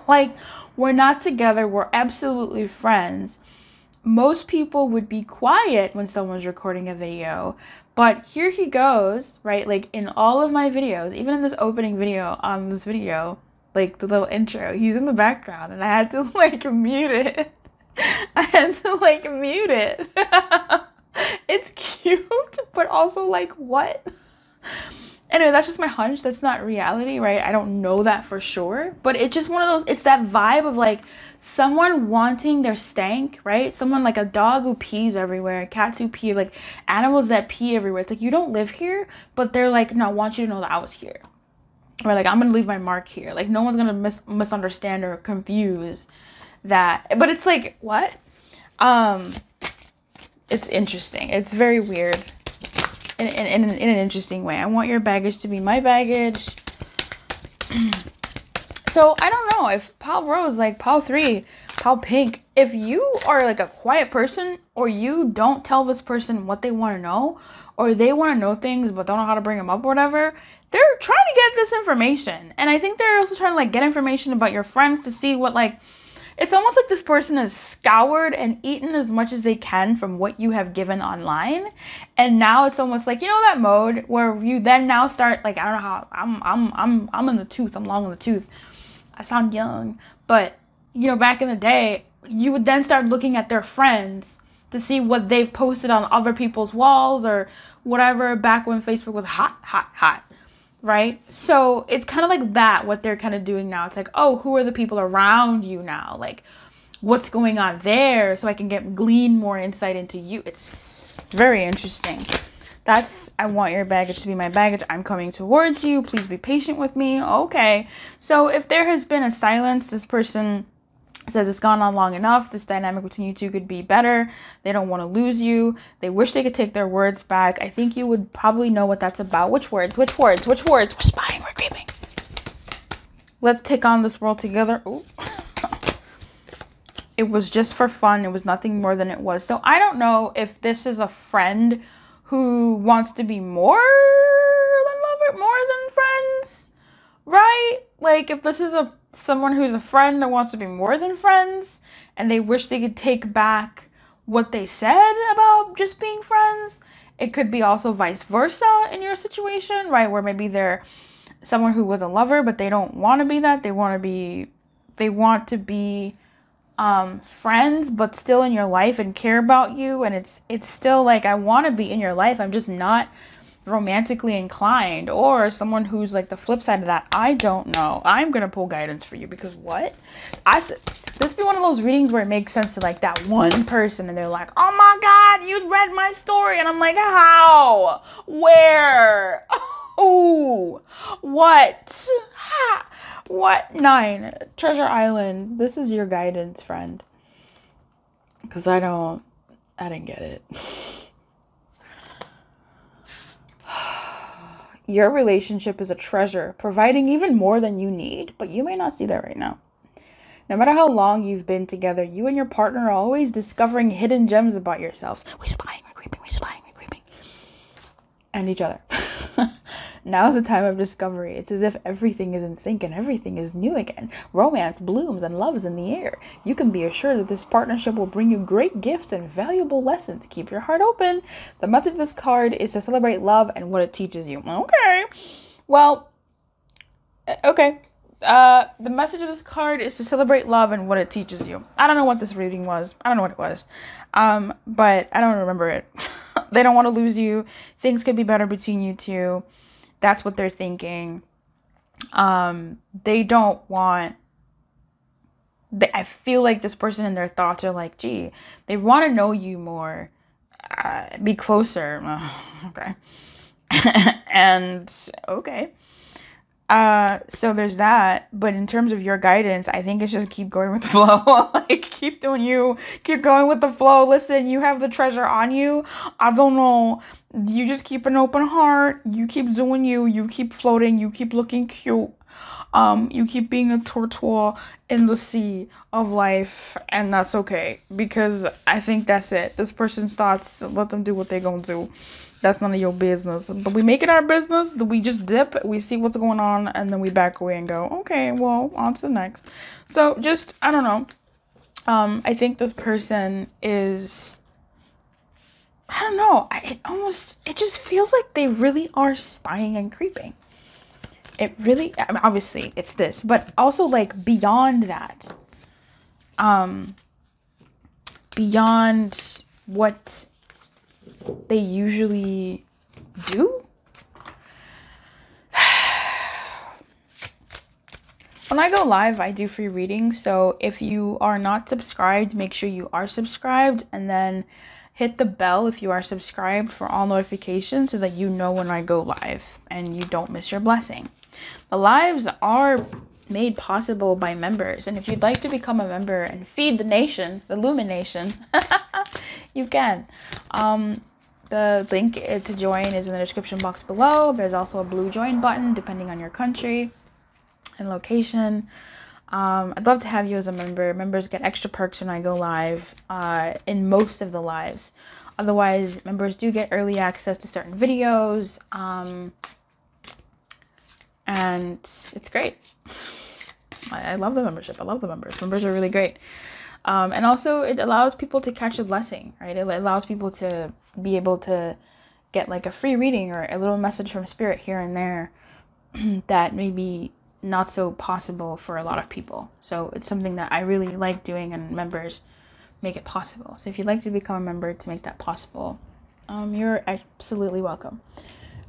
like, we're not together. We're absolutely friends. Most people would be quiet when someone's recording a video, but here he goes, right? Like in all of my videos, even in this opening video on this video, like the little intro, he's in the background and I had to like mute it. It's cute, but also like, what? Anyway, that's just my hunch. That's not reality, right? I don't know that for sure, but it's just one of those, it's that vibe of like someone wanting their stank, right? Someone like a dog who pees everywhere, cats who pee, like animals that pee everywhere. It's like, you don't live here, but they're like, no, I want you to know that I was here. Or like, I'm going to leave my mark here. Like no one's going to misunderstand or confuse that. But it's like, what? It's interesting. It's very weird. In an interesting way. I want your baggage to be my baggage. So I don't know if Pal Rose, like Pal 3, Pal Pink, if you are like a quiet person, or you don't tell this person what they want to know, or they want to know things but don't know how to bring them up or whatever, they're trying to get this information. And I think they're also trying to like get information about your friends to see what, like, it's almost like this person has scoured and eaten as much as they can from what you have given online. And now it's almost like, you know, that mode where you then now start, like, I don't know how, I'm in the tooth, I'm long in the tooth. I sound young, but you know, back in the day, you would then start looking at their friends to see what they've posted on other people's walls or whatever, back when Facebook was hot. Right? So it's kind of like that, what they're kind of doing now. It's like, oh, who are the people around you now? Like, what's going on there? So I can glean more insight into you. It's very interesting. That's, I want your baggage to be my baggage. I'm coming towards you. Please be patient with me. Okay. So if there has been a silence, this person says it's gone on long enough. This dynamic between you two could be better. They don't want to lose you. They wish they could take their words back. I think you would probably know what that's about. Which words? We're spying, we're creeping. Let's take on this world together. Ooh. It was just for fun. It was nothing more than it was. So I don't know if this is a friend who wants to be more than lover, more than friends, right? Like if this is someone who's a friend that wants to be more than friends and they wish they could take back what they said about just being friends. It could be also vice versa in your situation, right? Where maybe they're someone who was a lover, but they don't want to be that. They want to be friends, but still in your life and care about you. And it's still like, I want to be in your life. I'm just not romantically inclined. Or someone who's like the flip side of that. I don't know. I'm going to pull guidance for you because what? This be one of those readings where it makes sense to like that one person and they're like, oh my God, you read my story. And I'm like, how? Where? Oh, what? Ha. What? 9. Treasure Island. This is your guidance, friend. Because I didn't get it. Your relationship is a treasure, providing even more than you need, but you may not see that right now. No matter how long you've been together, you and your partner are always discovering hidden gems about yourselves. We're spying, we're creeping, we're spying, we're creeping. And each other. Now is the time of discovery. It's as if everything is in sync and everything is new again. Romance blooms and love is in the air. You can be assured that this partnership will bring you great gifts and valuable lessons. Keep your heart open. The message of this card is to celebrate love and what it teaches you. Okay. Well, okay. The message of this card is to celebrate love and what it teaches you. I don't know what this reading was. I don't know what it was. But I don't remember it. They don't want to lose you. Things could be better between you two. That's what they're thinking. They don't want... I feel like this person in their thoughts are like, gee, they want to know you more. Be closer. Okay. And, okay. So there's that. But in terms of your guidance, I think it's just keep going with the flow. Like, keep doing you. Keep going with the flow. Listen, you have the treasure on you. I don't know. You just keep an open heart. You keep doing you. You keep floating. You keep looking cute. You keep being a tortoise in the sea of life. And that's okay. Because I think that's it. This person's thoughts, let them do what they're gonna do. That's none of your business. But we make it our business. We just dip. We see what's going on. And then we back away and go, okay, well, on to the next. So just, I don't know. I think this person is... I don't know. It just feels like they really are spying and creeping. It really... I mean, obviously, it's this. But also, like, beyond that. Beyond what... they usually do. When I go live, I do free readings. So if you are not subscribed, make sure you are subscribed, and then hit the bell if you are subscribed for all notifications so that you know when I go live and you don't miss your blessing. The lives are made possible by members, and if you'd like to become a member and feed the nation, the Illumination, you can. The link to join is in the description box below. There's also a blue join button depending on your country and location. I'd love to have you as a member. Members get extra perks when I go live in most of the lives. Otherwise, members do get early access to certain videos. And it's great. I love the membership. I love the members. Members are really great. And also it allows people to catch a blessing, right? It allows people to be able to get like a free reading or a little message from spirit here and there that may be not so possible for a lot of people. So it's something that I really like doing, and members make it possible. So if you'd like to become a member to make that possible, you're absolutely welcome.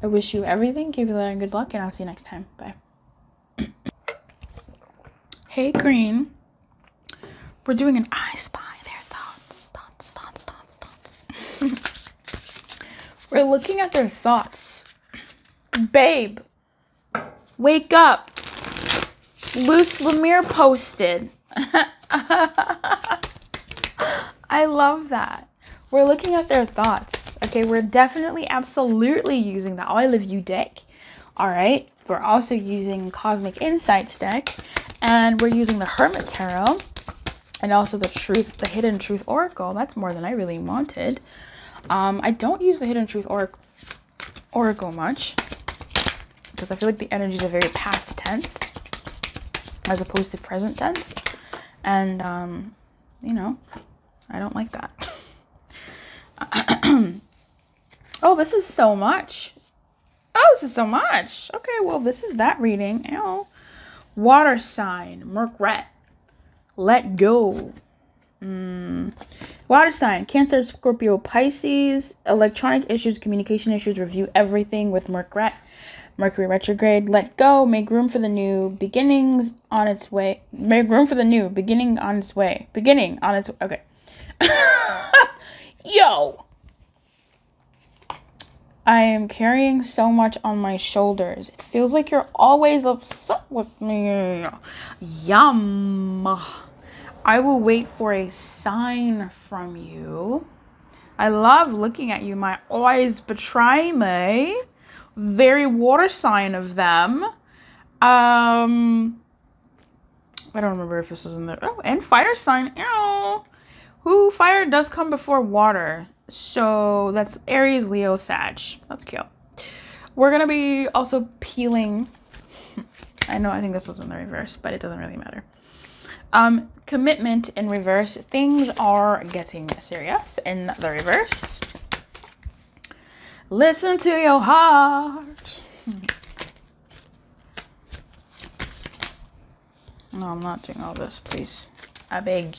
I wish you everything, give you that and good luck, and I'll see you next time. Bye. Hey, Green. We're doing an iSPY. Their thoughts. We're looking at their thoughts. Babe, wake up. Loose Lumiere posted. I love that. We're looking at their thoughts. Okay, we're definitely, absolutely using the I Love You deck. All right. We're also using Cosmic Insights deck. And we're using the Hermit Tarot. And also the Hidden Truth Oracle. That's more than I really wanted. I don't use the Hidden Truth Oracle much because I feel like the energies are very past tense as opposed to present tense. And, you know, I don't like that. Oh, this is so much. Oh, this is so much. Okay, well, this is that reading. Ew. Water sign, Merkret. Let go. Water sign, Cancer, Scorpio, Pisces. Electronic issues, communication issues. Review everything with Merkret. Mercury retrograde. Let go. Make room for the new. Beginnings on its way. Make room for the new. Beginning on its way. Beginning on its. Okay. Yo. I am carrying so much on my shoulders. It feels like you're always upset with me. Yum. I will wait for a sign from you. I love looking at you. My eyes betray me. Very water sign of them. I don't remember if this was in there. Oh, and fire sign. Ew. Fire does come before water. So that's Aries, Leo, Sag. That's cute. We're going to be also peeling. I think this was in the reverse, but it doesn't really matter. Commitment in reverse. Things are getting serious in the reverse. Listen to your heart. No, I'm not doing all this, please. I beg.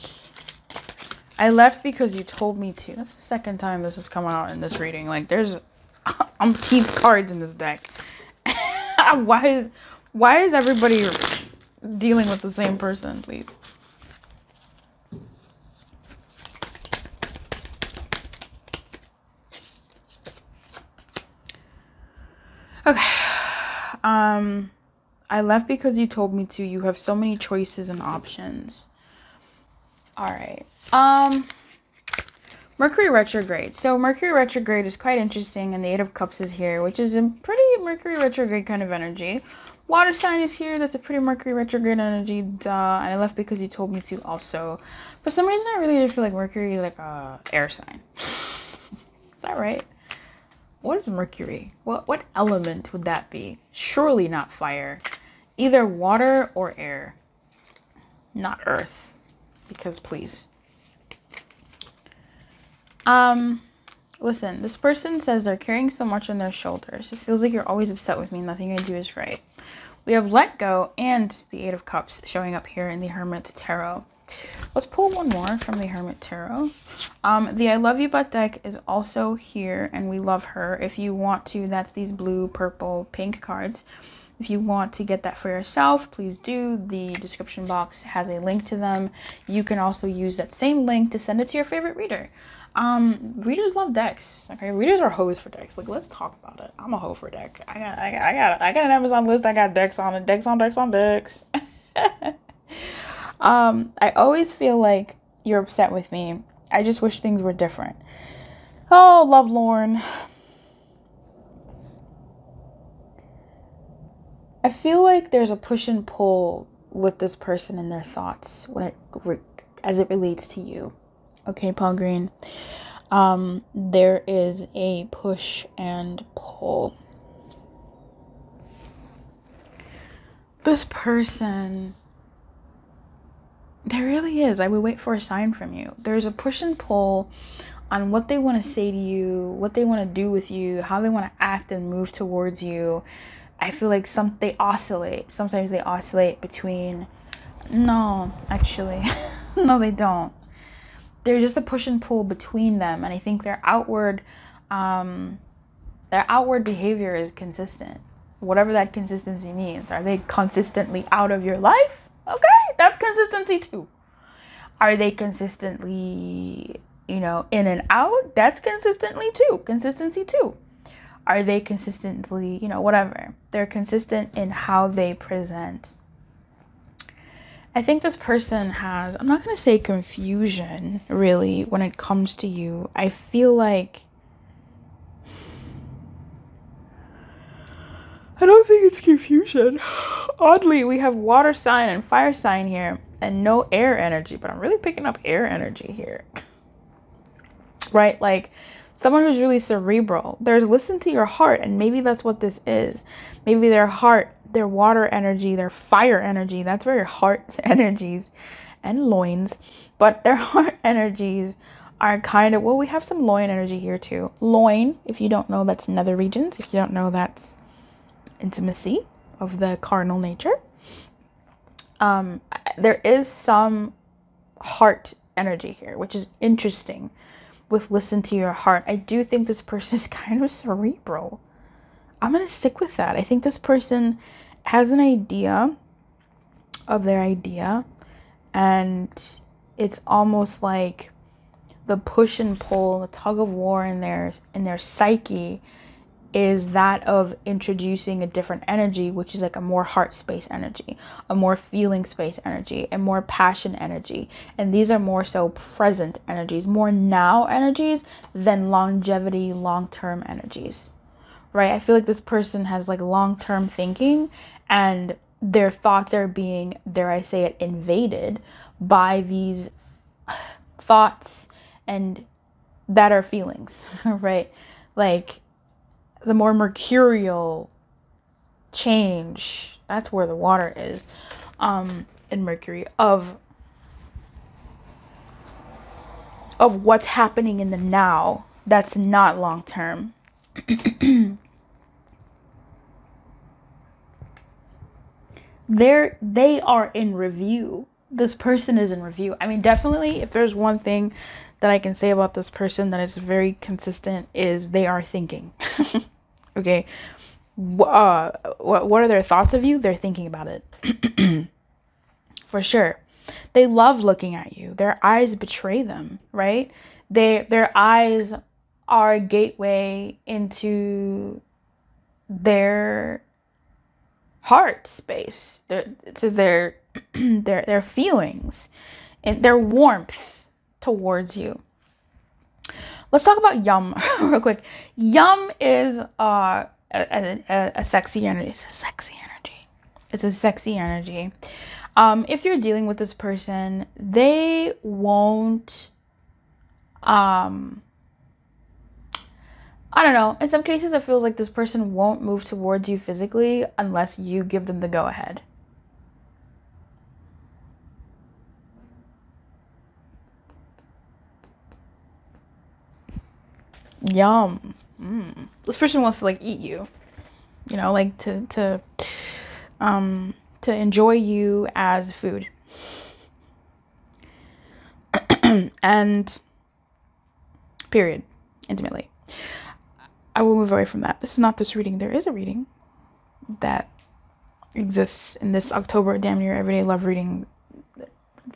I left because you told me to. That's the second time this has come out in this reading. Like, there's umpteen cards in this deck. Why is everybody dealing with the same person, please? Okay. I left because you told me to. You have so many choices and options. All right. Mercury retrograde. So Mercury retrograde is quite interesting, and the Eight of Cups is here, which is a pretty Mercury retrograde kind of energy. Water sign is here. That's a pretty Mercury retrograde energy. Duh. And I left because you told me to also. For some reason, I really did feel like Mercury is like a air sign. Is that right? What is Mercury? What element would that be? Surely not fire. Either water or air. Not earth. Because please. Listen, this person says they're carrying so much on their shoulders. It feels like you're always upset with me. Nothing I do is right. We have let go and the Eight of Cups showing up here in the Hermit Tarot. Let's pull one more from the Hermit Tarot. The I Love You But deck is also here, and we love her. If you want to, that's these blue, purple, pink cards. If you want to get that for yourself, please do. The description box has a link to them. You can also use that same link to send it to your favorite reader. Readers love decks. Okay, readers are hoes for decks. Like, let's talk about it. I'm a hoe for deck. I got an Amazon list. I got decks on it. Decks on decks on decks. I always feel like you're upset with me. I just wish things were different. Oh, Lovelorn. I feel like there's a push and pull with this person and their thoughts as it relates to you. Okay, Paul Green. There is a push and pull. This person, there really is. I would wait for a sign from you. There's a push and pull on what they want to say to you, what they want to do with you, how they want to act and move towards you. I feel like they oscillate. Sometimes they oscillate between, no, actually, no, they don't. There's just a push and pull between them, and I think their outward behavior is consistent. Whatever that consistency means. Are they consistently out of your life? Okay, that's consistency too. Are they consistently, in and out? That's consistency too. Are they consistently, whatever. They're consistent in how they present. I think this person has, I'm not going to say confusion, really, when it comes to you. I feel like, I don't think it's confusion. Oddly, we have water sign and fire sign here. and no air energy, but I'm really picking up air energy here. Right? Like someone who's really cerebral. There's listen to your heart, and maybe that's what this is. Maybe their heart, their water energy, their fire energy, that's where your heart energies and loins, but their heart energies are kind of, well, we have some loin energy here too. Loin, if you don't know, that's nether regions. If you don't know, that's intimacy of the carnal nature. There is some heart energy here, which is interesting with listen to your heart. I do think this person is kind of cerebral. I'm going to stick with that. I think this person has an idea of their idea, and it's almost like the push and pull, the tug of war in their psyche is that of introducing a different energy, which is like a more heart space energy, a more feeling space energy, a more passion energy. And these are more so present energies, more now energies than longevity, long-term energies, right? I feel like this person has like long-term thinking, and their thoughts are being, dare I say it, invaded by these thoughts and that are feelings, right? Like the more mercurial change, that's where the water is, in Mercury, of what's happening in the now that's not long term. They are in review. This person is in review. I mean, definitely, if there's one thing that I can say about this person that is very consistent, is they are thinking. Okay. What are their thoughts of you? They're thinking about it. For sure. They love looking at you. Their eyes betray them, right? Their eyes are a gateway into their heart space, to their their feelings and their warmth towards you. Let's talk about Yum real quick. Yum is a sexy energy. It's a sexy energy. It's a sexy energy. If you're dealing with this person, they won't, I don't know. In some cases, it feels like this person won't move towards you physically unless you give them the go ahead. Yum. This person wants to like eat you, you know, like to enjoy you as food. And period. Intimately. I will move away from that. This is not this reading. There is a reading that exists in this October damn near everyday love reading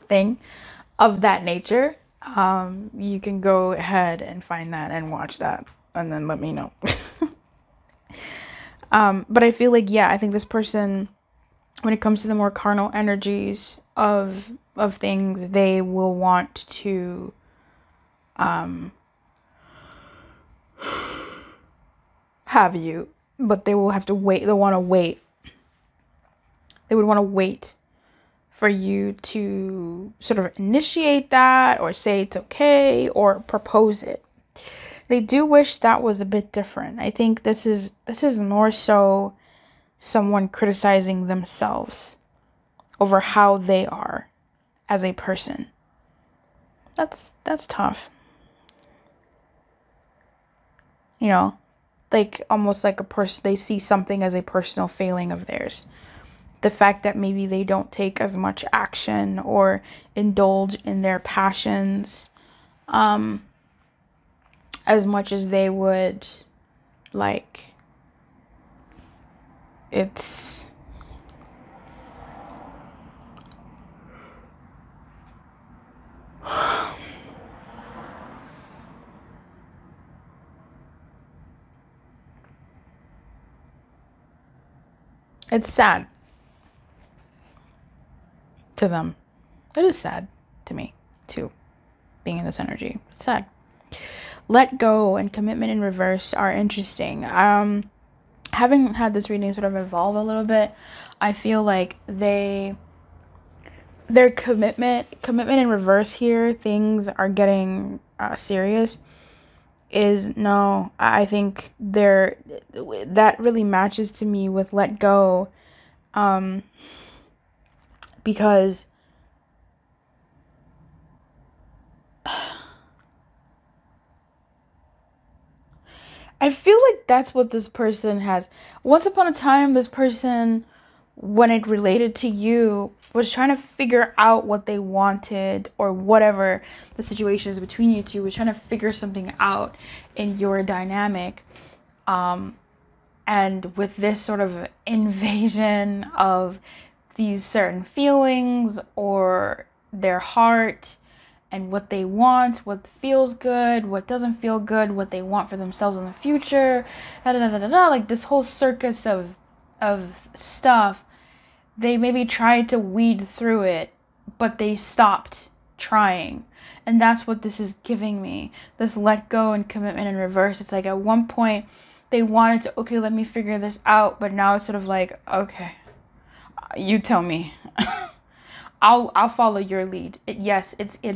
thing of that nature. You can go ahead and find that and watch that and then let me know. But I feel like, yeah, I think this person, when it comes to the more carnal energies of things, they will want to have you, but they will have to wait. They'll want to wait. They would want to wait for you to sort of initiate that, or say it's okay, or propose it. They do wish that was a bit different. I think this is more so someone criticizing themselves over how they are as a person. That's tough. You know, like almost like a person, they see something as a personal failing of theirs. The fact that maybe they don't take as much action or indulge in their passions as much as they would like. It's it's sad to them. It is sad to me too, being in this energy. It's sad. Let go and commitment in reverse are interesting. Having had this reading sort of evolve a little bit, I feel like they their commitment in reverse here, things are getting serious, is no. I think that really matches to me with let go, because I feel like that's what this person has. Once upon a time, this person, when it related to you, was trying to figure out what they wanted, or whatever the situation is between you two, was trying to figure something out in your dynamic. And with this sort of invasion of these certain feelings or their heart and what they want, what feels good, what doesn't feel good, what they want for themselves in the future, like this whole circus of stuff, they maybe tried to weed through it, but they stopped trying. And that's what this is giving me, this let go and commitment in reverse. It's like at one point they wanted to, okay, let me figure this out, but now it's sort of like, okay, you tell me. I'll follow your lead. It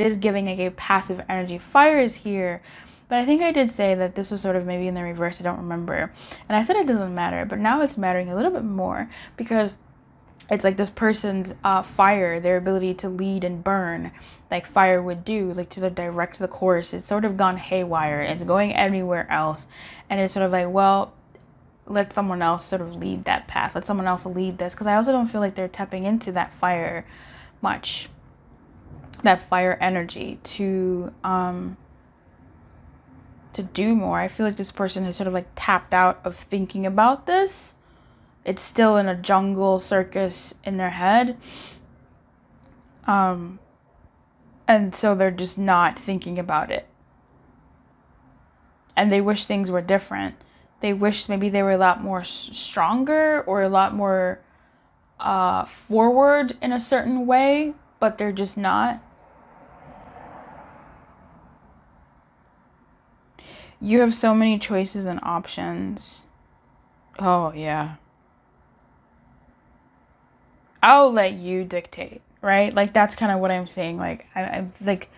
is giving like a passive energy. Fire is here, but I think I did say that this was sort of maybe in the reverse. I don't remember. And I said it doesn't matter, but now it's mattering a little bit more, because it's like this person's fire, their ability to lead and burn, like fire would do, like to direct the course. It's sort of gone haywire. It's going anywhere else. And it's sort of like, well, let someone else sort of lead that path. Let someone else lead this. Because I also don't feel like they're tapping into that fire much. That fire energy to do more. I feel like this person is sort of like tapped out of thinking about this. It's still in a jungle circus in their head. And so they're just not thinking about it. And they wish things were different. They wish maybe they were a lot more stronger, or a lot more forward in a certain way, but they're just not. You have so many choices and options. Oh, yeah. I'll let you dictate, right? Like, that's kind of what I'm saying. Like, I'm like,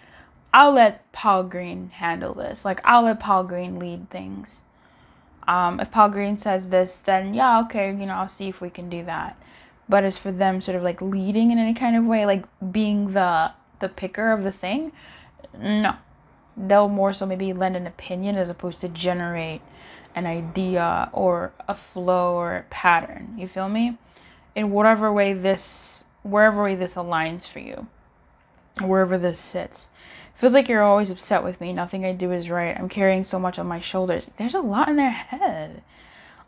I'll let Paul Green handle this. Like, I'll let Paul Green lead things. If Paul Green says this, then yeah, okay, I'll see if we can do that. But as for them sort of like leading in any kind of way, like being the picker of the thing, no. They'll more so maybe lend an opinion as opposed to generate an idea or a flow or a pattern. You feel me? In whatever way wherever way this aligns for you, wherever this sits. It feels like you're always upset with me. Nothing I do is right. I'm carrying so much on my shoulders. There's a lot in their head.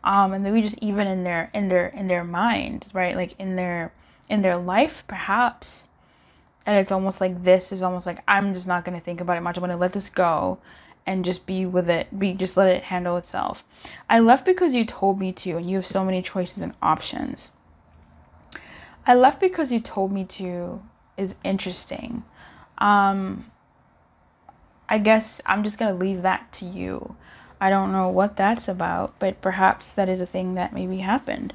And maybe just even in their mind, right? Like in their life, perhaps. And it's almost like this is almost like, I'm just not going to think about it much. I'm going to let this go and just be with it. Just let it handle itself. I left because you told me to, and you have so many choices and options. I left because you told me to is interesting. I guess I'm just going to leave that to you. I don't know what that's about, but perhaps that is a thing that maybe happened.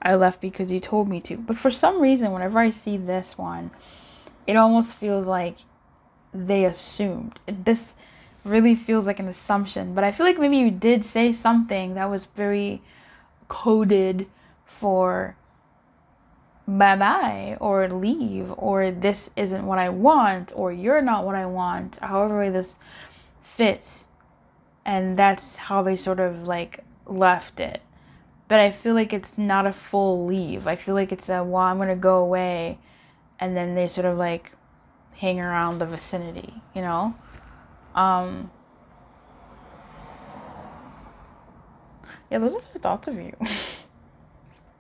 I left because you told me to. But for some reason, whenever I see this one, it almost feels like they assumed. This really feels like an assumption. But I feel like maybe you did say something that was very coded for bye-bye, or leave, or this isn't what I want, or you're not what I want, however way this fits. And that's how they sort of like left it. But I feel like it's not a full leave. I feel like it's a, well, I'm going to go away. And then they sort of like hang around the vicinity, Yeah, those are the thoughts of you.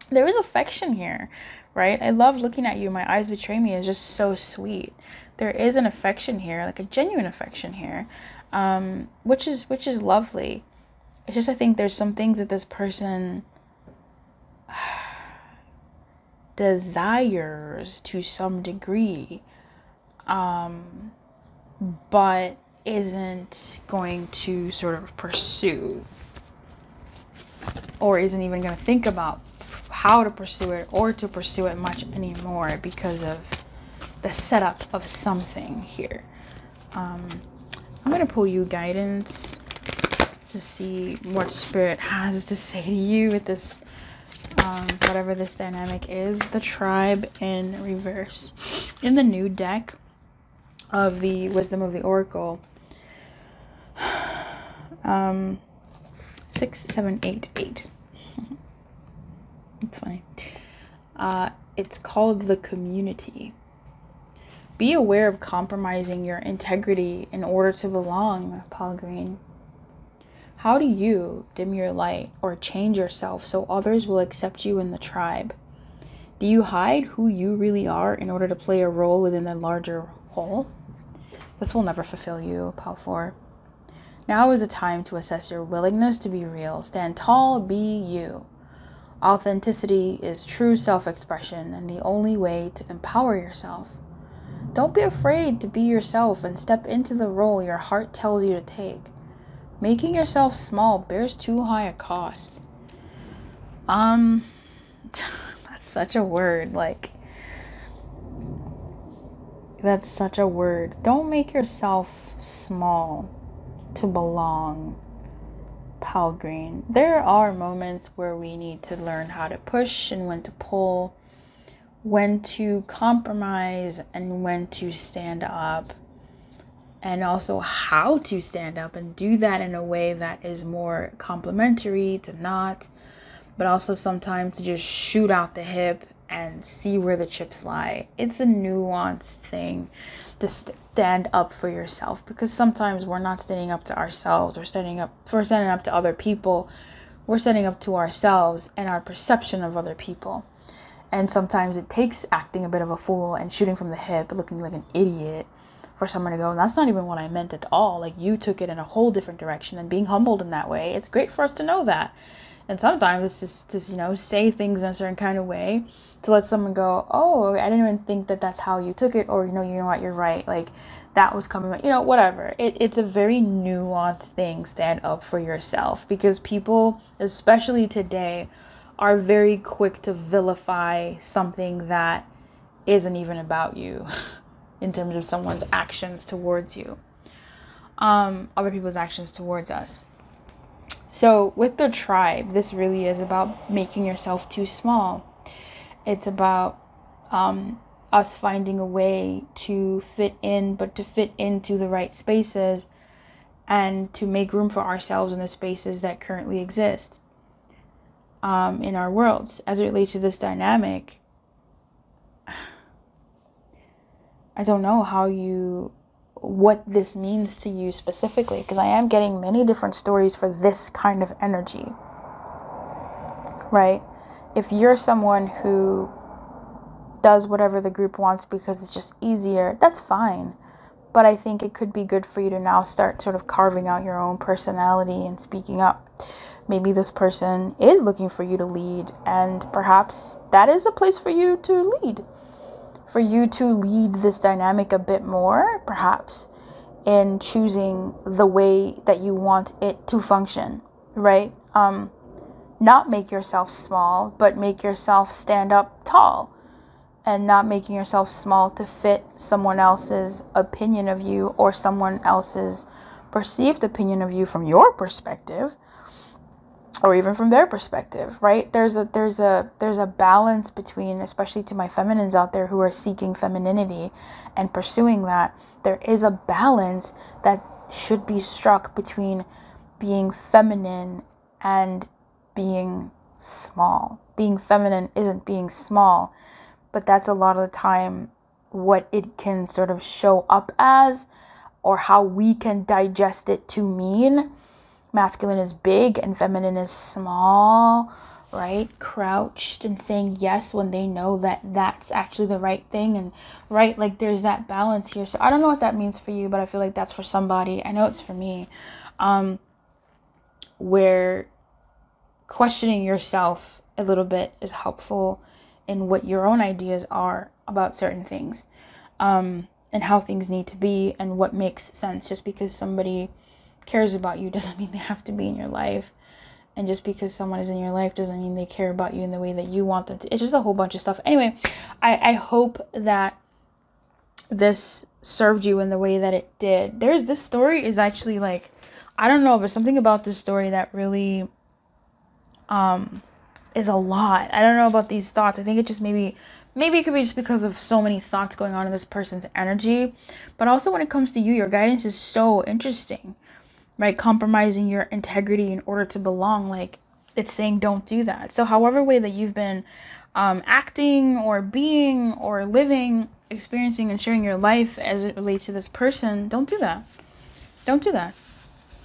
There is affection here, right? I love looking at you. My eyes betray me is just so sweet. There is an affection here, like a genuine affection here, which is lovely. It's just, I think there's some things that this person desires to some degree, but isn't going to sort of pursue, or isn't even going to think about how to pursue it or to pursue it much anymore because of the setup of something here. I'm going to pull you guidance to see what Spirit has to say to you with this, whatever this dynamic is. The Tribe in reverse. In the new deck of the Wisdom of the Oracle, 6, 7, 8, 8. It's funny. It's called the Community. Be aware of compromising your integrity in order to belong, Paul Green. How do you dim your light or change yourself so others will accept you in the tribe? Do you hide who you really are in order to play a role within the larger whole? This will never fulfill you, Paul 4. Now is a time to assess your willingness to be real. Stand tall, be you. Authenticity is true self-expression and the only way to empower yourself. Don't be afraid to be yourself and step into the role your heart tells you to take. Making yourself small bears too high a cost. That's such a word. Like, that's such a word. Don't make yourself small to belong, Paul Green. There are moments where we need to learn how to push and when to pull, when to compromise and when to stand up, and also how to stand up and do that in a way that is more complimentary to not, but also sometimes to just shoot out the hip and see where the chips lie. It's a nuanced thing to stand up for yourself, because sometimes we're not standing up to ourselves, we're standing up to other people, we're standing up to ourselves and our perception of other people. And sometimes it takes acting a bit of a fool and shooting from the hip, looking like an idiot, for someone to go, that's not even what I meant at all. Like, you took it in a whole different direction, and being humbled in that way. It's great for us to know that. And sometimes it's just to, say things in a certain kind of way to let someone go, oh, I didn't even think that that's how you took it. Or, you know what, you're right. Like, that was coming, whatever. It's a very nuanced thing. Stand up for yourself, because people, especially today, are very quick to vilify something that isn't even about you. In terms of someone's actions towards you, other people's actions towards us. So with the tribe, this really is about making yourself too small. It's about us finding a way to fit in, but to fit into the right spaces and to make room for ourselves in the spaces that currently exist in our worlds. As it relates to this dynamic, I don't know what this means to you specifically, because I am getting many different stories for this kind of energy, right? If you're someone who does whatever the group wants because it's just easier, that's fine. But I think it could be good for you to now start sort of carving out your own personality and speaking up. Maybe this person is looking for you to lead, and perhaps that is a place for you to lead. For you to lead this dynamic a bit more, perhaps, in choosing the way that you want it to function, right? Not make yourself small, but make yourself stand up tall, and not making yourself small to fit someone else's opinion of you or someone else's perceived opinion of you from your perspective, or even from their perspective, right? There's a balance between, especially to my feminines out there who are seeking femininity and pursuing that, there is a balance that should be struck between being feminine and being small. Being feminine isn't being small, but that's a lot of the time what it can sort of show up as, or how we can digest it to mean. Masculine is big and feminine is small, right? Crouched and saying yes when they know that that's actually the right thing, and right, like there's that balance here. So I don't know what that means for you, but I feel like that's for somebody. I know it's for me. Where questioning yourself a little bit is helpful in what your own ideas are about certain things, and how things need to be and what makes sense. Just because somebody cares about you doesn't mean they have to be in your life, and just because someone is in your life doesn't mean they care about you in the way that you want them to. It's just a whole bunch of stuff. Anyway, I hope that this served you in the way that it did. This story is actually like, I don't know, but something about this story that really is a lot. I don't know about these thoughts. I think it just maybe it could be just because of so many thoughts going on in this person's energy. But also when it comes to you, your guidance is so interesting, right? Compromising your integrity in order to belong. Like, it's saying don't do that. So however way that you've been acting or being or living, experiencing and sharing your life as it relates to this person, don't do that. Don't do that.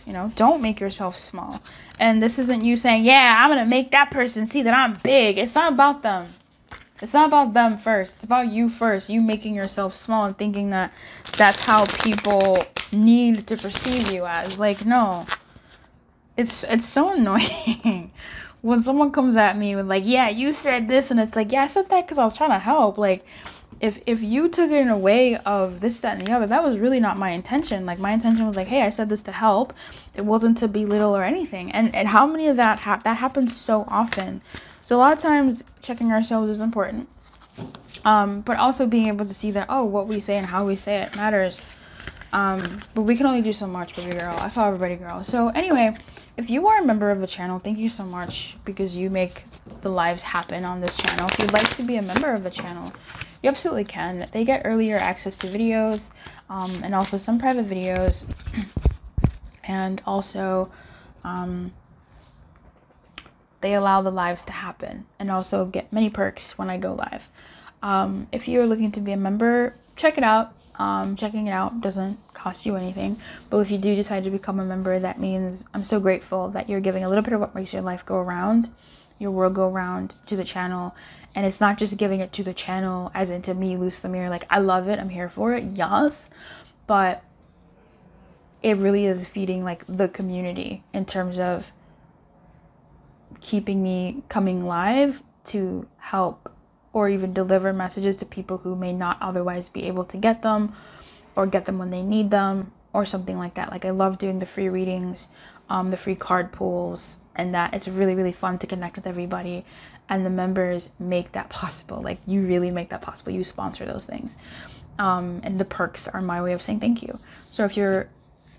You know, don't make yourself small. And this isn't you saying, yeah, I'm going to make that person see that I'm big. It's not about them. It's not about them first. It's about you first. You making yourself small and thinking that that's how people need to perceive you as. Like, no. It's so annoying when someone comes at me with like, yeah, you said this. And it's like, yeah, I said that because I was trying to help. Like, if you took it in a way of this, that, and the other, that was really not my intention. Like, my intention was like, hey, I said this to help. It wasn't to belittle or anything. And how many of that that happens so often. So a lot of times checking ourselves is important. But also being able to see that, oh, what we say and how we say it matters. But we can only do so much, baby girl. I call everybody girl. So anyway, if you are a member of the channel, thank you so much, because you make the lives happen on this channel. If you'd like to be a member of the channel, you absolutely can. They get earlier access to videos, and also some private videos, and also they allow the lives to happen, and also get many perks when I go live. If you're looking to be a member, check it out. Checking it out doesn't cost you anything, but if you do decide to become a member, that means I'm so grateful that you're giving a little bit of what makes your life go around, your world go around, to the channel. And it's not just giving it to the channel as into me, Lumiere. Like, I love it, I'm here for it, yes, but it really is feeding like the community in terms of keeping me coming live to help or even deliver messages to people who may not otherwise be able to get them, or get them when they need them, or something like that. Like, I love doing the free readings, the free card pulls, and that it's really, really fun to connect with everybody. And the members make that possible. Like, you really make that possible. You sponsor those things. And the perks are my way of saying thank you. So if you're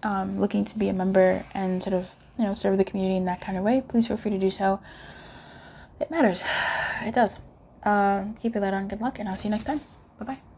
looking to be a member and sort of, you know, serve the community in that kind of way, please feel free to do so. It matters. It does. Keep your light on. Good luck, and I'll see you next time. Bye-bye.